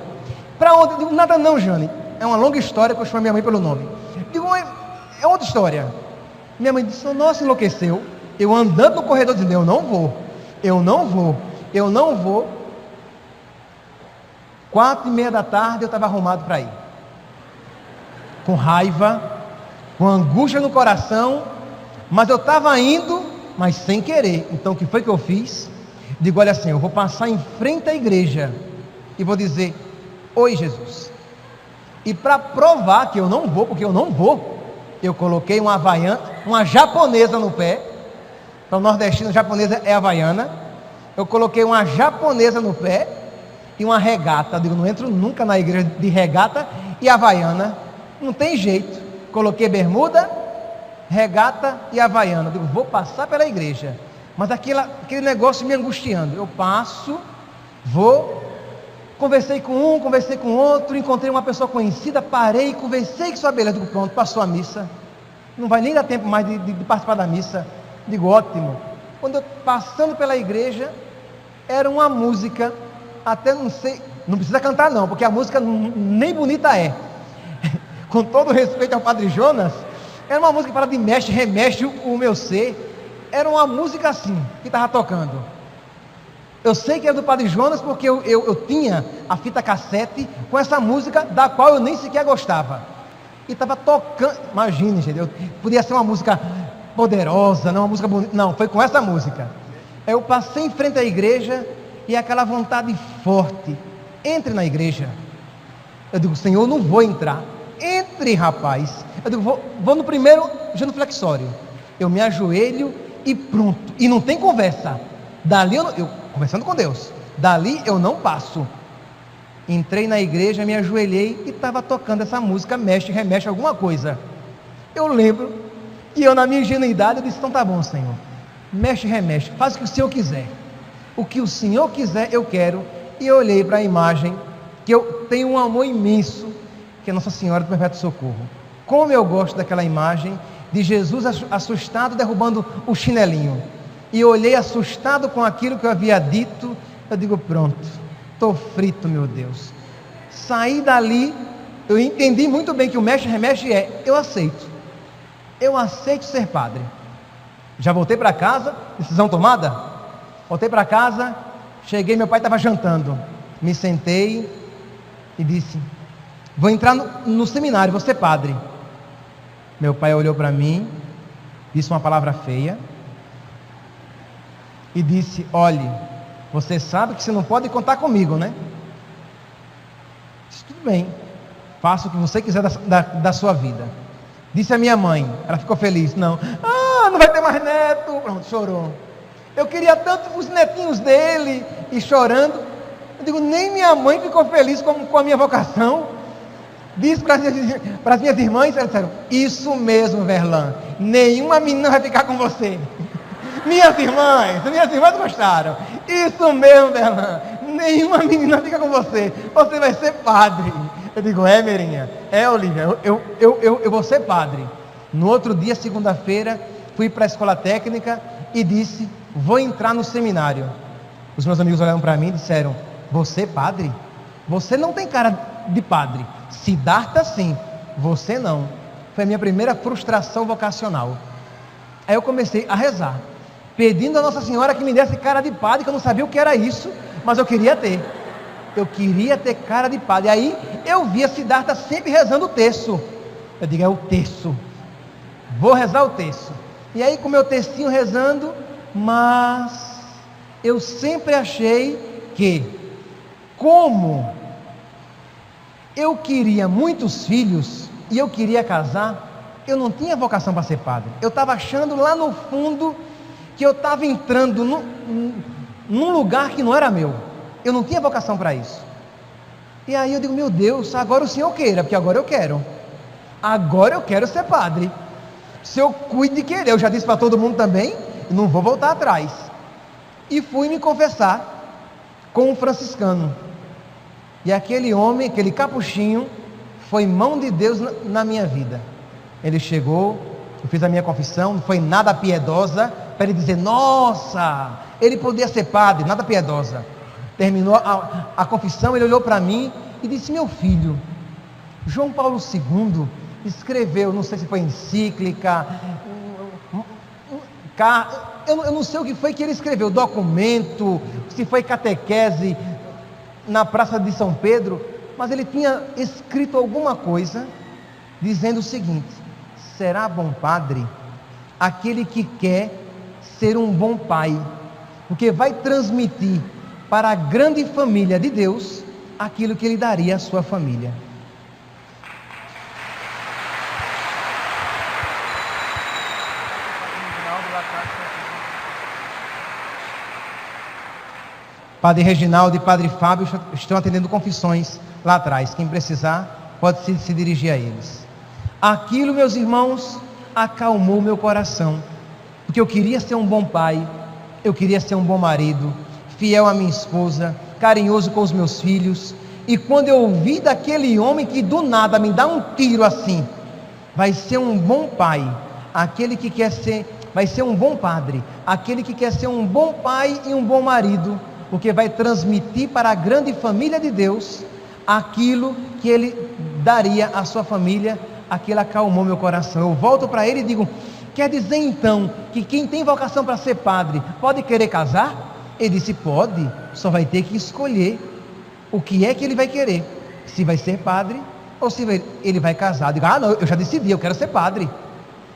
Para onde? Eu digo, nada não, Jane. É uma longa história que eu chamo minha mãe pelo nome. Digo, é outra história. Minha mãe disse, nossa, enlouqueceu. Eu andando no corredor dizendo, eu não vou. 4h30 da tarde eu estava arrumado para ir. Com raiva, com angústia no coração, mas eu estava indo, mas sem querer. Então o que foi que eu fiz? Digo, olha assim, eu vou passar em frente à igreja e vou dizer, oi Jesus. E para provar que eu não vou, porque eu não vou, eu coloquei uma havaiana, uma japonesa no pé. Para o nordestino, japonesa é havaiana. Eu coloquei uma japonesa no pé e uma regata. Eu digo, não entro nunca na igreja de regata e havaiana. Não tem jeito. Coloquei bermuda, regata e havaiana. Eu digo, vou passar pela igreja. Mas aquele negócio me angustiando. Eu passo, vou. Conversei com um, conversei com outro, encontrei uma pessoa conhecida, parei, conversei com sua beleza. Digo, pronto, passou a missa. Não vai nem dar tempo mais de participar da missa. Digo, ótimo. Quando eu passando pela igreja, era uma música, até não sei, não precisa cantar não, porque a música nem bonita é. Com todo respeito ao Padre Jonas, era uma música que fala de mexe, remexe o meu ser. Era uma música assim, que estava tocando. Eu sei que era do Padre Jonas, porque eu tinha a fita cassete com essa música, da qual eu nem sequer gostava. E estava tocando, imagine, gente, podia ser uma música poderosa, não uma música bonita, não, foi com essa música. Eu passei em frente à igreja e aquela vontade forte, entre na igreja. Eu digo, Senhor, eu não vou entrar. Entre, rapaz. Eu digo, vou no primeiro genuflexório. Eu me ajoelho e pronto. E não tem conversa. Dali eu conversando com Deus. Dali eu não passo. Entrei na igreja, me ajoelhei e estava tocando essa música, mexe, remexe alguma coisa. Eu lembro que eu, na minha ingenuidade, eu disse, então tá bom, Senhor. Mexe, remexe, faz o que o Senhor quiser. O que o Senhor quiser, eu quero. E eu olhei para a imagem, que eu tenho um amor imenso, que é Nossa Senhora do Perpétuo Socorro. Como eu gosto daquela imagem de Jesus assustado, derrubando o chinelinho. E eu olhei assustado com aquilo que eu havia dito. Eu digo, pronto, estou frito, meu Deus. Saí dali, eu entendi muito bem que o mexe remexe eu aceito ser padre. Já voltei para casa, decisão tomada. Voltei para casa, cheguei, meu pai estava jantando. Me sentei e disse, vou entrar no seminário, vou ser padre. Meu pai olhou para mim, disse uma palavra feia e disse, olhe, você sabe que você não pode contar comigo, né? Disse, tudo bem, faça o que você quiser da sua vida. Disse a minha mãe, ela ficou feliz, não vai ter mais neto, pronto, chorou. Eu queria tanto os netinhos dele, e chorando. Eu digo, nem minha mãe ficou feliz com a minha vocação. Disse para as minhas irmãs, elas disseram: isso mesmo, Verlan, nenhuma menina vai ficar com você. Minhas irmãs gostaram. Isso mesmo, Verlan, nenhuma menina fica com você. Você vai ser padre. Eu digo: é, Merinha, é, Olívia, eu vou ser padre. No outro dia, segunda-feira, fui para a escola técnica e disse: vou entrar no seminário. Os meus amigos olharam para mim e disseram: você padre? Você não tem cara de padre. Siddhartha sim, você não. Foi a minha primeira frustração vocacional. Aí eu comecei a rezar, pedindo a Nossa Senhora que me desse cara de padre, que eu não sabia o que era isso, mas eu queria ter. Eu queria ter cara de padre. Aí eu via Siddhartha sempre rezando o terço. Eu digo: é o terço, vou rezar o terço. E aí com o meu textinho rezando, mas eu sempre achei que, como eu queria muitos filhos e eu queria casar, eu não tinha vocação para ser padre. Eu estava achando lá no fundo que eu estava entrando num lugar que não era meu. Eu não tinha vocação para isso. E aí eu digo: meu Deus, agora o Senhor queira, porque agora eu quero. Agora eu quero ser padre. Se eu cuido de querer, eu já disse para todo mundo também, não vou voltar atrás. E fui me confessar com um franciscano. E aquele homem, aquele capuchinho, foi mão de Deus na minha vida. Ele chegou, eu fiz a minha confissão, não foi nada piedosa, para ele dizer: nossa, ele podia ser padre, nada piedosa. Terminou a confissão, ele olhou para mim e disse: meu filho, João Paulo II escreveu, não sei se foi encíclica, eu não sei o que foi que ele escreveu, documento, se foi catequese, na Praça de São Pedro, mas ele tinha escrito alguma coisa dizendo o seguinte: será bom padre aquele que quer ser um bom pai, porque vai transmitir para a grande família de Deus aquilo que ele daria à sua família. Padre Reginaldo e Padre Fábio estão atendendo confissões lá atrás. Quem precisar, pode se dirigir a eles. Aquilo, meus irmãos, acalmou meu coração, porque eu queria ser um bom pai, eu queria ser um bom marido, fiel à minha esposa, carinhoso com os meus filhos. E quando eu ouvi daquele homem que do nada me dá um tiro assim: vai ser um bom pai, aquele que quer ser, vai ser um bom padre, aquele que quer ser um bom pai e um bom marido, porque vai transmitir para a grande família de Deus aquilo que ele daria à sua família. Aquilo acalmou meu coração. Eu volto para ele e digo: quer dizer então que quem tem vocação para ser padre pode querer casar? Ele disse: pode, só vai ter que escolher o que é que ele vai querer, se vai ser padre ou se ele vai casar. Eu digo: ah não, eu já decidi, eu quero ser padre.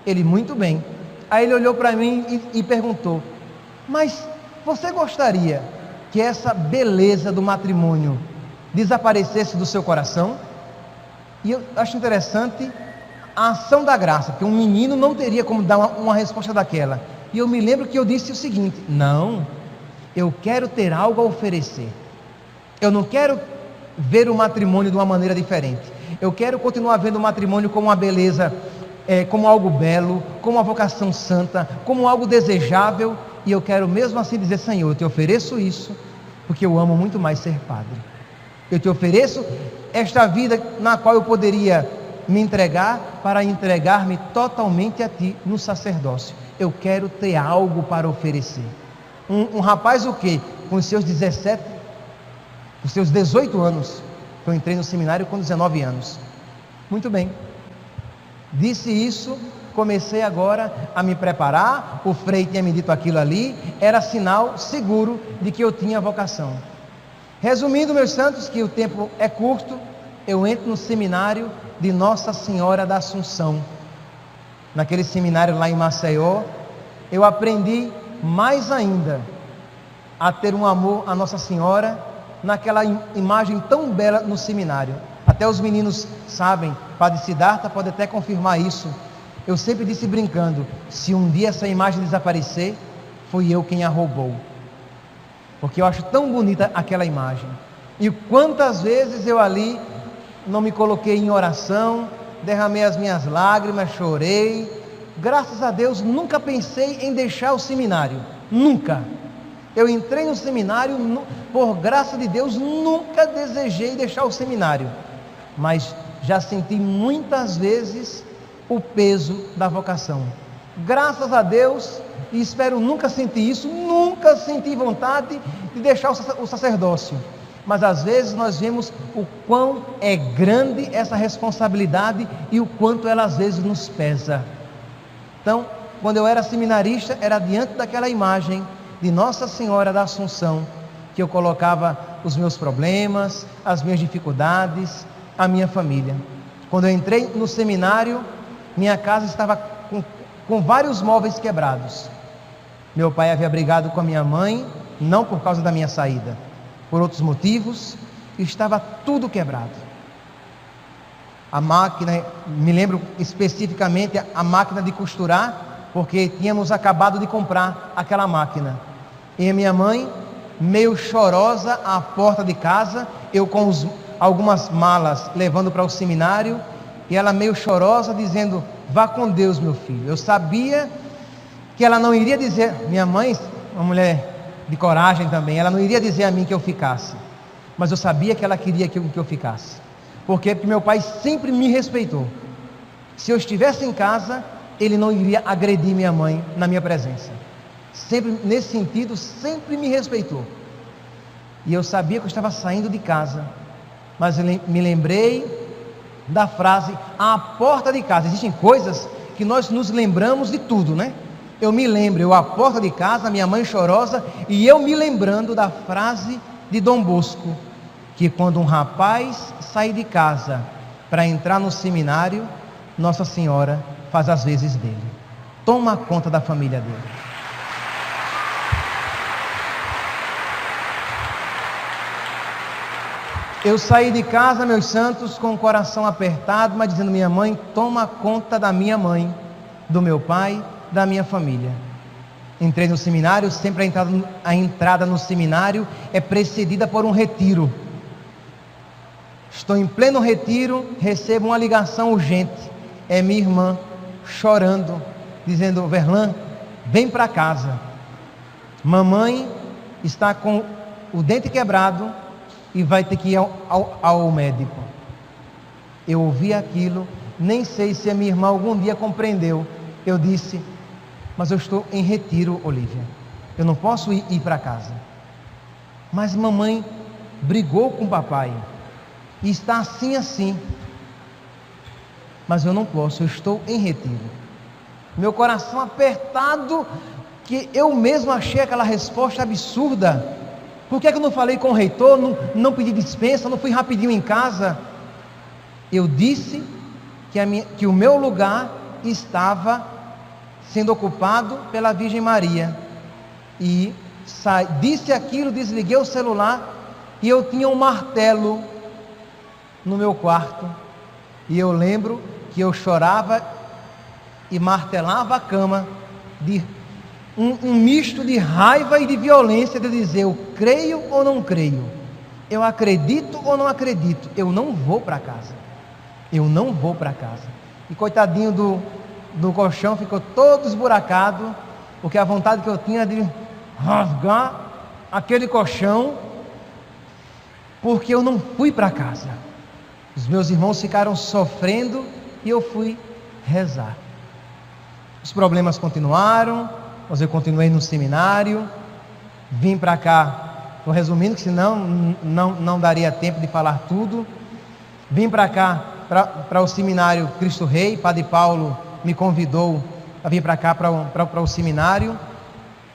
Ele: muito bem. Aí ele olhou para mim e perguntou: mas você gostaria que essa beleza do matrimônio desaparecesse do seu coração? E eu acho interessante a ação da graça, porque um menino não teria como dar uma resposta daquela. E eu me lembro que eu disse o seguinte: não, eu quero ter algo a oferecer. Eu não quero ver o matrimônio de uma maneira diferente. Eu quero continuar vendo o matrimônio como uma beleza, como algo belo, como uma vocação santa, como algo desejável. E eu quero mesmo assim dizer: Senhor, eu te ofereço isso, porque eu amo muito mais ser padre. Eu te ofereço esta vida na qual eu poderia me entregar, para entregar-me totalmente a ti no sacerdócio. Eu quero ter algo para oferecer. Um rapaz o quê? Com os seus 17, os seus 18 anos, eu entrei no seminário com 19 anos. Muito bem, disse isso, comecei agora a me preparar. O frei tinha me dito aquilo ali, era sinal seguro de que eu tinha vocação. Resumindo, meus santos, que o tempo é curto, eu entro no seminário de Nossa Senhora da Assunção. Naquele seminário lá em Maceió, eu aprendi mais ainda a ter um amor a Nossa Senhora, naquela imagem tão bela no seminário. Até os meninos sabem, Padre Siddhartha pode até confirmar isso. Eu sempre disse brincando: se um dia essa imagem desaparecer, fui eu quem a roubou, porque eu acho tão bonita aquela imagem. E quantas vezes eu ali não me coloquei em oração, derramei as minhas lágrimas, chorei. Graças a Deus, nunca pensei em deixar o seminário, nunca. Eu entrei no seminário, por graça de Deus, nunca desejei deixar o seminário, mas já senti muitas vezes o peso da vocação. Graças a Deus, e espero nunca sentir isso, nunca senti vontade de deixar o sacerdócio. Mas às vezes nós vemos o quão é grande essa responsabilidade e o quanto ela às vezes nos pesa. Então, quando eu era seminarista, era diante daquela imagem de Nossa Senhora da Assunção que eu colocava os meus problemas, as minhas dificuldades, a minha família. Quando eu entrei no seminário, minha casa estava com vários móveis quebrados. Meu pai havia brigado com a minha mãe, não por causa da minha saída, por outros motivos, e estava tudo quebrado. A máquina, me lembro especificamente a máquina de costurar, porque tínhamos acabado de comprar aquela máquina. E a minha mãe, meio chorosa, à porta de casa, eu com algumas malas levando para o seminário, e ela meio chorosa dizendo: vá com Deus, meu filho. Eu sabia que ela não iria dizer, minha mãe, uma mulher de coragem também, ela não iria dizer a mim que eu ficasse, mas eu sabia que ela queria que eu ficasse. Por quê? Porque meu pai sempre me respeitou. Se eu estivesse em casa, ele não iria agredir minha mãe na minha presença. Sempre, nesse sentido, sempre me respeitou. E eu sabia que eu estava saindo de casa, mas eu me lembrei da frase, à porta de casa. Existem coisas que nós nos lembramos de tudo, né? Eu me lembro, eu à porta de casa, minha mãe chorosa, e eu me lembrando da frase de Dom Bosco, que quando um rapaz sai de casa para entrar no seminário, Nossa Senhora faz as vezes dele, toma conta da família dele. Eu saí de casa, meus santos, com o coração apertado, mas dizendo: minha mãe, toma conta da minha mãe, do meu pai, da minha família. Entrei no seminário, sempre a entrada no seminário é precedida por um retiro. Estou em pleno retiro, recebo uma ligação urgente. É minha irmã chorando, dizendo: Verlan, vem para casa. Mamãe está com o dente quebrado e vai ter que ir ao médico. Eu ouvi aquilo, nem sei se a minha irmã algum dia compreendeu. Eu disse: mas eu estou em retiro, Olívia, eu não posso ir para casa. Mas mamãe brigou com o papai e está assim. Mas eu não posso, eu estou em retiro. Meu coração apertado, que eu mesmo achei aquela resposta absurda. Por que eu não falei com o reitor, não pedi dispensa, não fui rapidinho em casa? Eu disse que o meu lugar estava sendo ocupado pela Virgem Maria. E disse aquilo, desliguei o celular, e eu tinha um martelo no meu quarto. E eu lembro que eu chorava e martelava a cama de um misto de raiva e de violência, de dizer: eu creio ou não creio, eu acredito ou não acredito, eu não vou para casa, eu não vou para casa. E coitadinho do colchão ficou todo esburacado, porque a vontade que eu tinha de rasgar aquele colchão, porque eu não fui para casa. Os meus irmãos ficaram sofrendo e eu fui rezar. Os problemas continuaram, mas eu continuei no seminário, vim para cá, estou resumindo, que senão não daria tempo de falar tudo. Vim para cá, para o seminário Cristo Rei. Padre Paulo me convidou a vir para cá, para o seminário.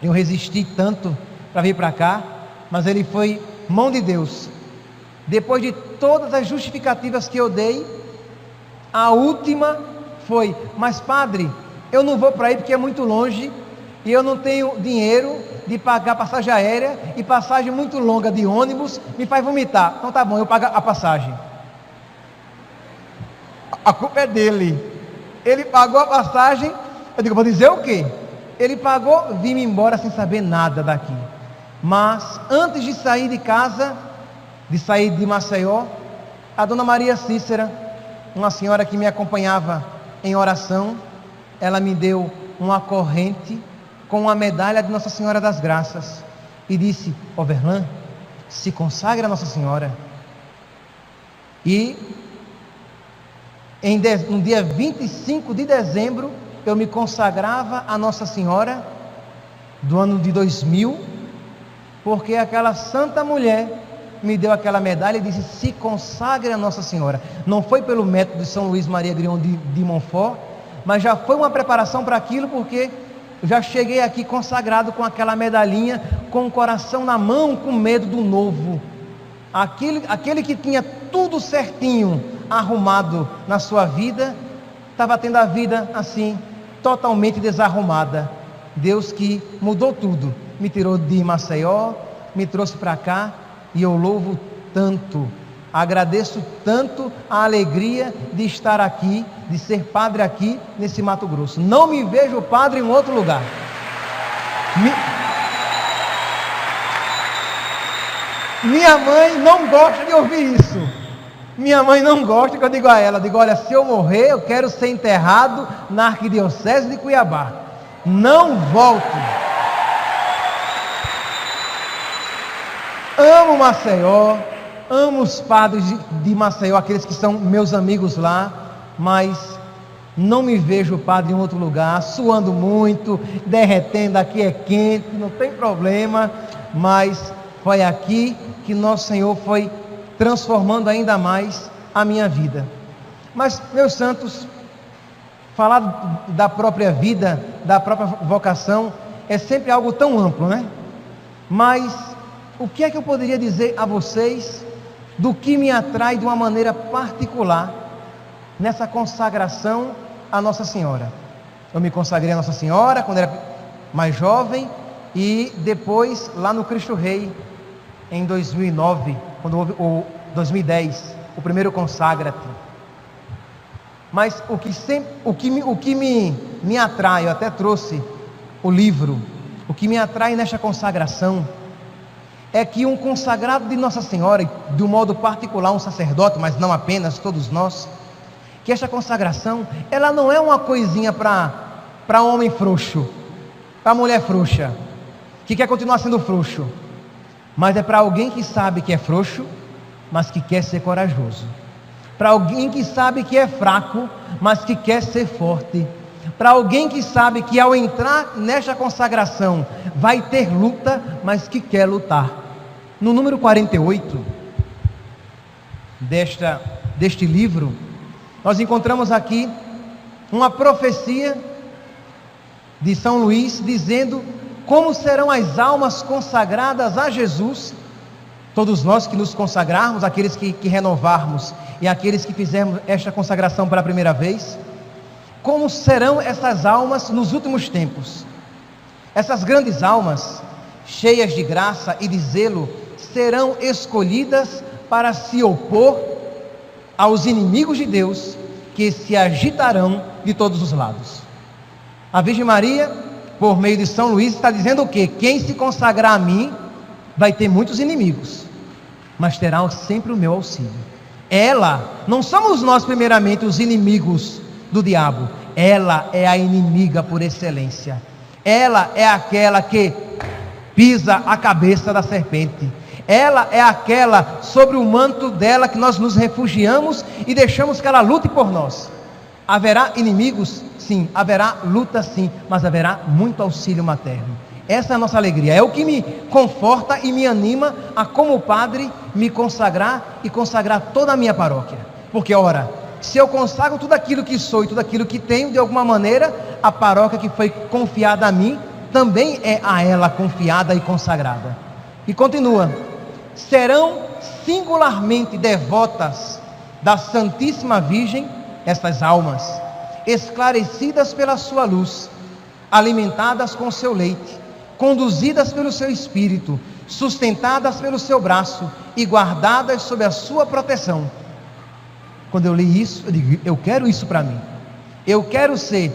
Eu resisti tanto para vir para cá, mas ele foi mão de Deus. Depois de todas as justificativas que eu dei, a última foi: mas padre, eu não vou para aí porque é muito longe, e eu não tenho dinheiro de pagar passagem aérea, e passagem muito longa de ônibus me faz vomitar. Então tá bom, eu pago a passagem. A culpa é dele. Ele pagou a passagem. Eu digo: vou dizer o quê? Ele pagou, vim embora sem saber nada daqui. Mas antes de sair de casa, de sair de Maceió, A dona Maria Cícera, uma senhora que me acompanhava em oração, ela me deu uma corrente com uma medalha de Nossa Senhora das Graças e disse: Overlan, se consagra a Nossa Senhora. E no dia 25 de dezembro eu me consagrava a Nossa Senhora do ano de 2000, porque aquela santa mulher me deu aquela medalha e disse: se consagre a Nossa Senhora. Não foi pelo método de São Luís Maria Grião de Montfort, mas já foi uma preparação para aquilo, porque eu já cheguei aqui consagrado com aquela medalhinha, com o coração na mão, com medo do novo. Aquele que tinha tudo certinho arrumado na sua vida, estava tendo a vida assim, totalmente desarrumada. Deus que mudou tudo, me tirou de Maceió, me trouxe para cá, e eu louvo tanto, agradeço tanto a alegria de estar aqui, de ser padre aqui nesse Mato Grosso. Não me vejo padre em outro lugar. Minha mãe não gosta de ouvir isso. Minha mãe não gosta que eu digo a ela, olha, se eu morrer, eu quero ser enterrado na Arquidiocese de Cuiabá. Não volto. Amo Maceió, amo os padres de Maceió, aqueles que são meus amigos lá, mas não me vejo padre em outro lugar, suando muito, derretendo, aqui é quente, não tem problema, mas foi aqui que nosso Senhor foi transformando ainda mais a minha vida. Mas, meus santos, falar da própria vida, da própria vocação, é sempre algo tão amplo, né? Mas o que é que eu poderia dizer a vocês do que me atrai de uma maneira particular nessa consagração a Nossa Senhora? Eu me consagrei a Nossa Senhora quando era mais jovem e depois lá no Cristo Rei em 2009, quando houve o 2010, o primeiro consagra-te. Mas o que me atrai, eu até trouxe o livro, o que me atrai nesta consagração é que um consagrado de Nossa Senhora, e de um modo particular um sacerdote, mas não apenas, todos nós, que esta consagração, ela não é uma coisinha para homem frouxo, para mulher frouxa, que quer continuar sendo frouxo, mas é para alguém que sabe que é frouxo, mas que quer ser corajoso, para alguém que sabe que é fraco, mas que quer ser forte, para alguém que sabe que ao entrar nesta consagração vai ter luta, mas que quer lutar. No número 48 deste livro, nós encontramos aqui uma profecia de São Luís, dizendo como serão as almas consagradas a Jesus. Todos nós que nos consagrarmos, aqueles que renovarmos e aqueles que fizermos esta consagração pela primeira vez, como serão essas almas nos últimos tempos. Essas grandes almas, cheias de graça e de zelo, serão escolhidas para se opor aos inimigos de Deus, que se agitarão de todos os lados. A Virgem Maria, por meio de São Luís, está dizendo o quê? Quem se consagrar a mim vai ter muitos inimigos, mas terá sempre o meu auxílio. Ela, não somos nós primeiramente os inimigos do diabo, ela é a inimiga por excelência. Ela é aquela que pisa a cabeça da serpente. Ela é aquela sobre o manto dela que nós nos refugiamos e deixamos que ela lute por nós. Haverá inimigos? Sim. Haverá luta? Sim. Mas haverá muito auxílio materno. Essa é a nossa alegria. É o que me conforta e me anima a, como padre, me consagrar e consagrar toda a minha paróquia. Porque, ora, se eu consagro tudo aquilo que sou e tudo aquilo que tenho, de alguma maneira, a paróquia que foi confiada a mim, também é a ela confiada e consagrada. E continua: serão singularmente devotas da Santíssima Virgem estas almas, esclarecidas pela sua luz, alimentadas com seu leite, conduzidas pelo seu espírito, sustentadas pelo seu braço e guardadas sob a sua proteção. Quando eu li isso, eu digo, eu quero isso para mim. Eu quero ser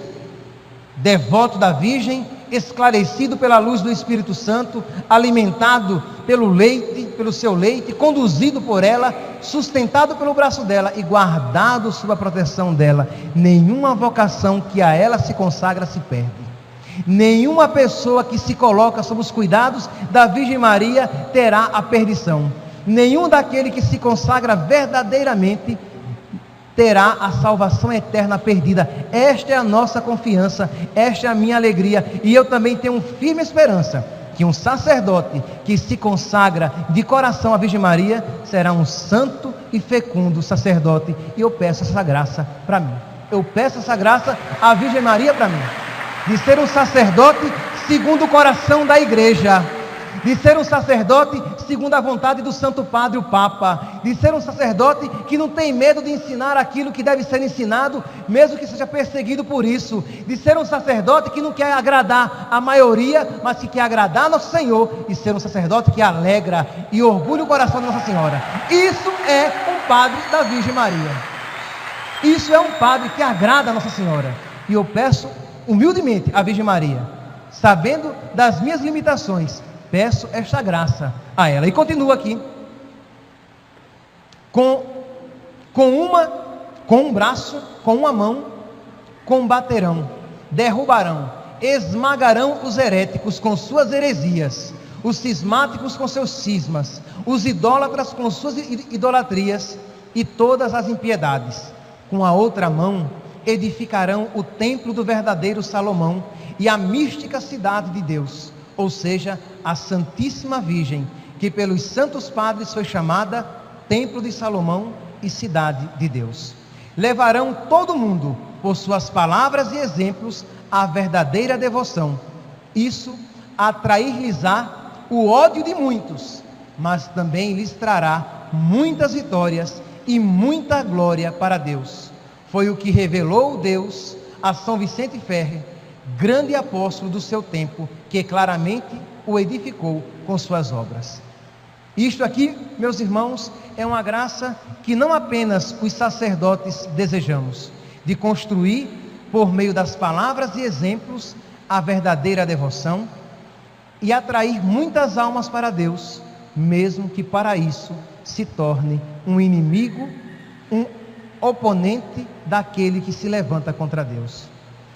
devoto da Virgem, esclarecido pela luz do Espírito Santo, alimentado pelo seu leite, conduzido por ela, sustentado pelo braço dela e guardado sob a proteção dela. Nenhuma vocação que a ela se consagra se perde. Nenhuma pessoa que se coloca sob os cuidados da Virgem Maria terá a perdição. Nenhum daquele que se consagra verdadeiramente terá a salvação eterna perdida. Esta é a nossa confiança, esta é a minha alegria, e eu também tenho firme esperança que um sacerdote que se consagra de coração à Virgem Maria será um santo e fecundo sacerdote, e eu peço essa graça para mim. Eu peço essa graça à Virgem Maria para mim, de ser um sacerdote segundo o coração da igreja, de ser um sacerdote segundo a vontade do Santo Padre, o Papa, de ser um sacerdote que não tem medo de ensinar aquilo que deve ser ensinado, mesmo que seja perseguido por isso, de ser um sacerdote que não quer agradar a maioria, mas que quer agradar nosso Senhor, e ser um sacerdote que alegra e orgulha o coração de Nossa Senhora. Isso é um padre da Virgem Maria, isso é um padre que agrada a Nossa Senhora, e eu peço humildemente à Virgem Maria, sabendo das minhas limitações, peço esta graça a ela. E continua aqui: com um braço, com uma mão, combaterão, derrubarão, esmagarão os heréticos com suas heresias, os cismáticos com seus cismas, os idólatras com suas idolatrias e todas as impiedades. Com a outra mão edificarão o templo do verdadeiro Salomão e a mística cidade de Deus, ou seja, a Santíssima Virgem, que pelos santos padres foi chamada Templo de Salomão e Cidade de Deus. Levarão todo mundo, por suas palavras e exemplos, à verdadeira devoção. Isso atrair-lhes-á o ódio de muitos, mas também lhes trará muitas vitórias e muita glória para Deus. Foi o que revelou Deus a São Vicente Ferrer, grande apóstolo do seu tempo, que claramente o edificou com suas obras. Isto aqui, meus irmãos, é uma graça que não apenas os sacerdotes desejamos, de construir, por meio das palavras e exemplos, a verdadeira devoção e atrair muitas almas para Deus, mesmo que para isso se torne um inimigo, um oponente daquele que se levanta contra Deus.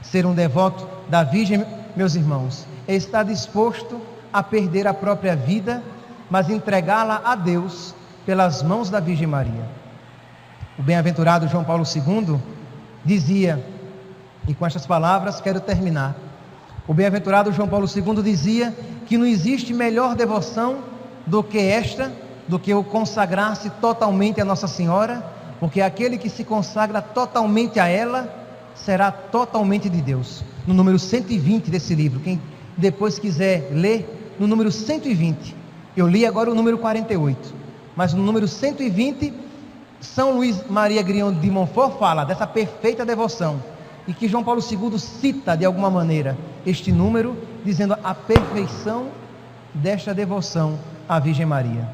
Ser um devoto da Virgem, meus irmãos, é estar disposto a perder a própria vida, mas entregá-la a Deus pelas mãos da Virgem Maria. O bem-aventurado João Paulo II dizia, e com estas palavras quero terminar, o bem-aventurado João Paulo II dizia que não existe melhor devoção do que esta, do que o consagrar-se totalmente a Nossa Senhora, porque aquele que se consagra totalmente a ela será totalmente de Deus. No número 120 desse livro, quem depois quiser ler, no número 120, eu li agora o número 48, mas no número 120, São Luís Maria Grignon de Montfort fala dessa perfeita devoção, e que João Paulo II cita de alguma maneira este número, dizendo a perfeição desta devoção à Virgem Maria.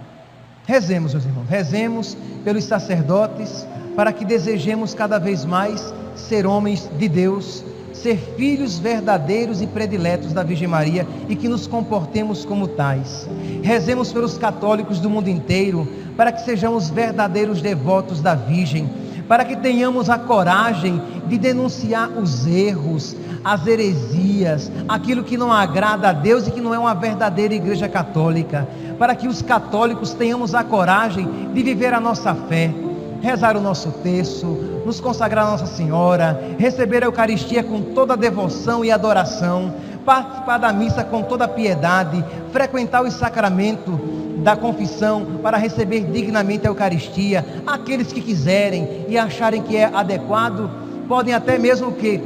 Rezemos, meus irmãos, rezemos pelos sacerdotes, para que desejemos cada vez mais ser homens de Deus, ser filhos verdadeiros e prediletos da Virgem Maria, e que nos comportemos como tais. Rezemos pelos católicos do mundo inteiro, para que sejamos verdadeiros devotos da Virgem, para que tenhamos a coragem de denunciar os erros, as heresias, aquilo que não agrada a Deus e que não é uma verdadeira igreja católica, para que os católicos tenhamos a coragem de viver a nossa fé, rezar o nosso terço, nos consagrar a Nossa Senhora, receber a Eucaristia com toda devoção e adoração, participar da missa com toda piedade, frequentar os sacramentos da confissão para receber dignamente a Eucaristia. Aqueles que quiserem e acharem que é adequado, podem até mesmo que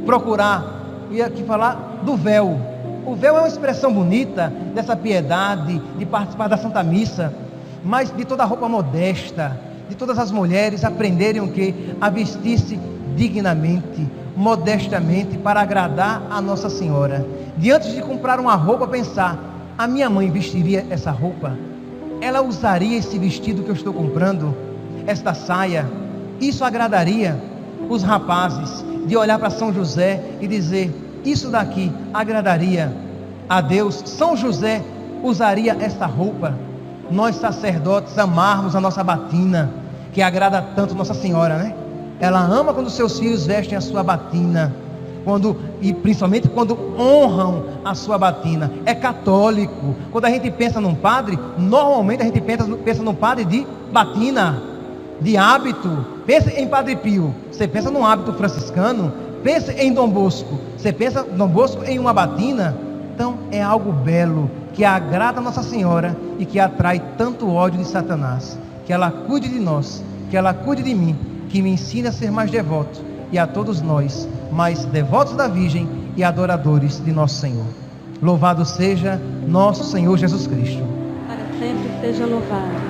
procurar, e aqui falar do véu. O véu é uma expressão bonita dessa piedade, de participar da Santa Missa, mas de toda a roupa modesta, de todas as mulheres aprenderem o que? A vestir-se dignamente, modestamente, para agradar a Nossa Senhora. Diante de comprar uma roupa, pensar, a minha mãe vestiria essa roupa? Ela usaria esse vestido que eu estou comprando? Esta saia? Isso agradaria os rapazes? De olhar para São José e dizer, isso daqui agradaria a Deus? São José usaria essa roupa? Nós sacerdotes amarmos a nossa batina, que agrada tanto Nossa Senhora, né? Ela ama quando seus filhos vestem a sua batina, e principalmente quando honram a sua batina. É católico. Quando a gente pensa num padre, normalmente a gente pensa num padre de batina, de hábito. Pensa em Padre Pio, você pensa num hábito franciscano. Pensa em Dom Bosco, você pensa Dom Bosco em uma batina. Então é algo belo, que agrada a Nossa Senhora e que atrai tanto ódio de Satanás. Que ela cuide de nós, que ela cuide de mim, que me ensine a ser mais devoto, e a todos nós, mais devotos da Virgem e adoradores de nosso Senhor. Louvado seja nosso Senhor Jesus Cristo. Para sempre seja louvado.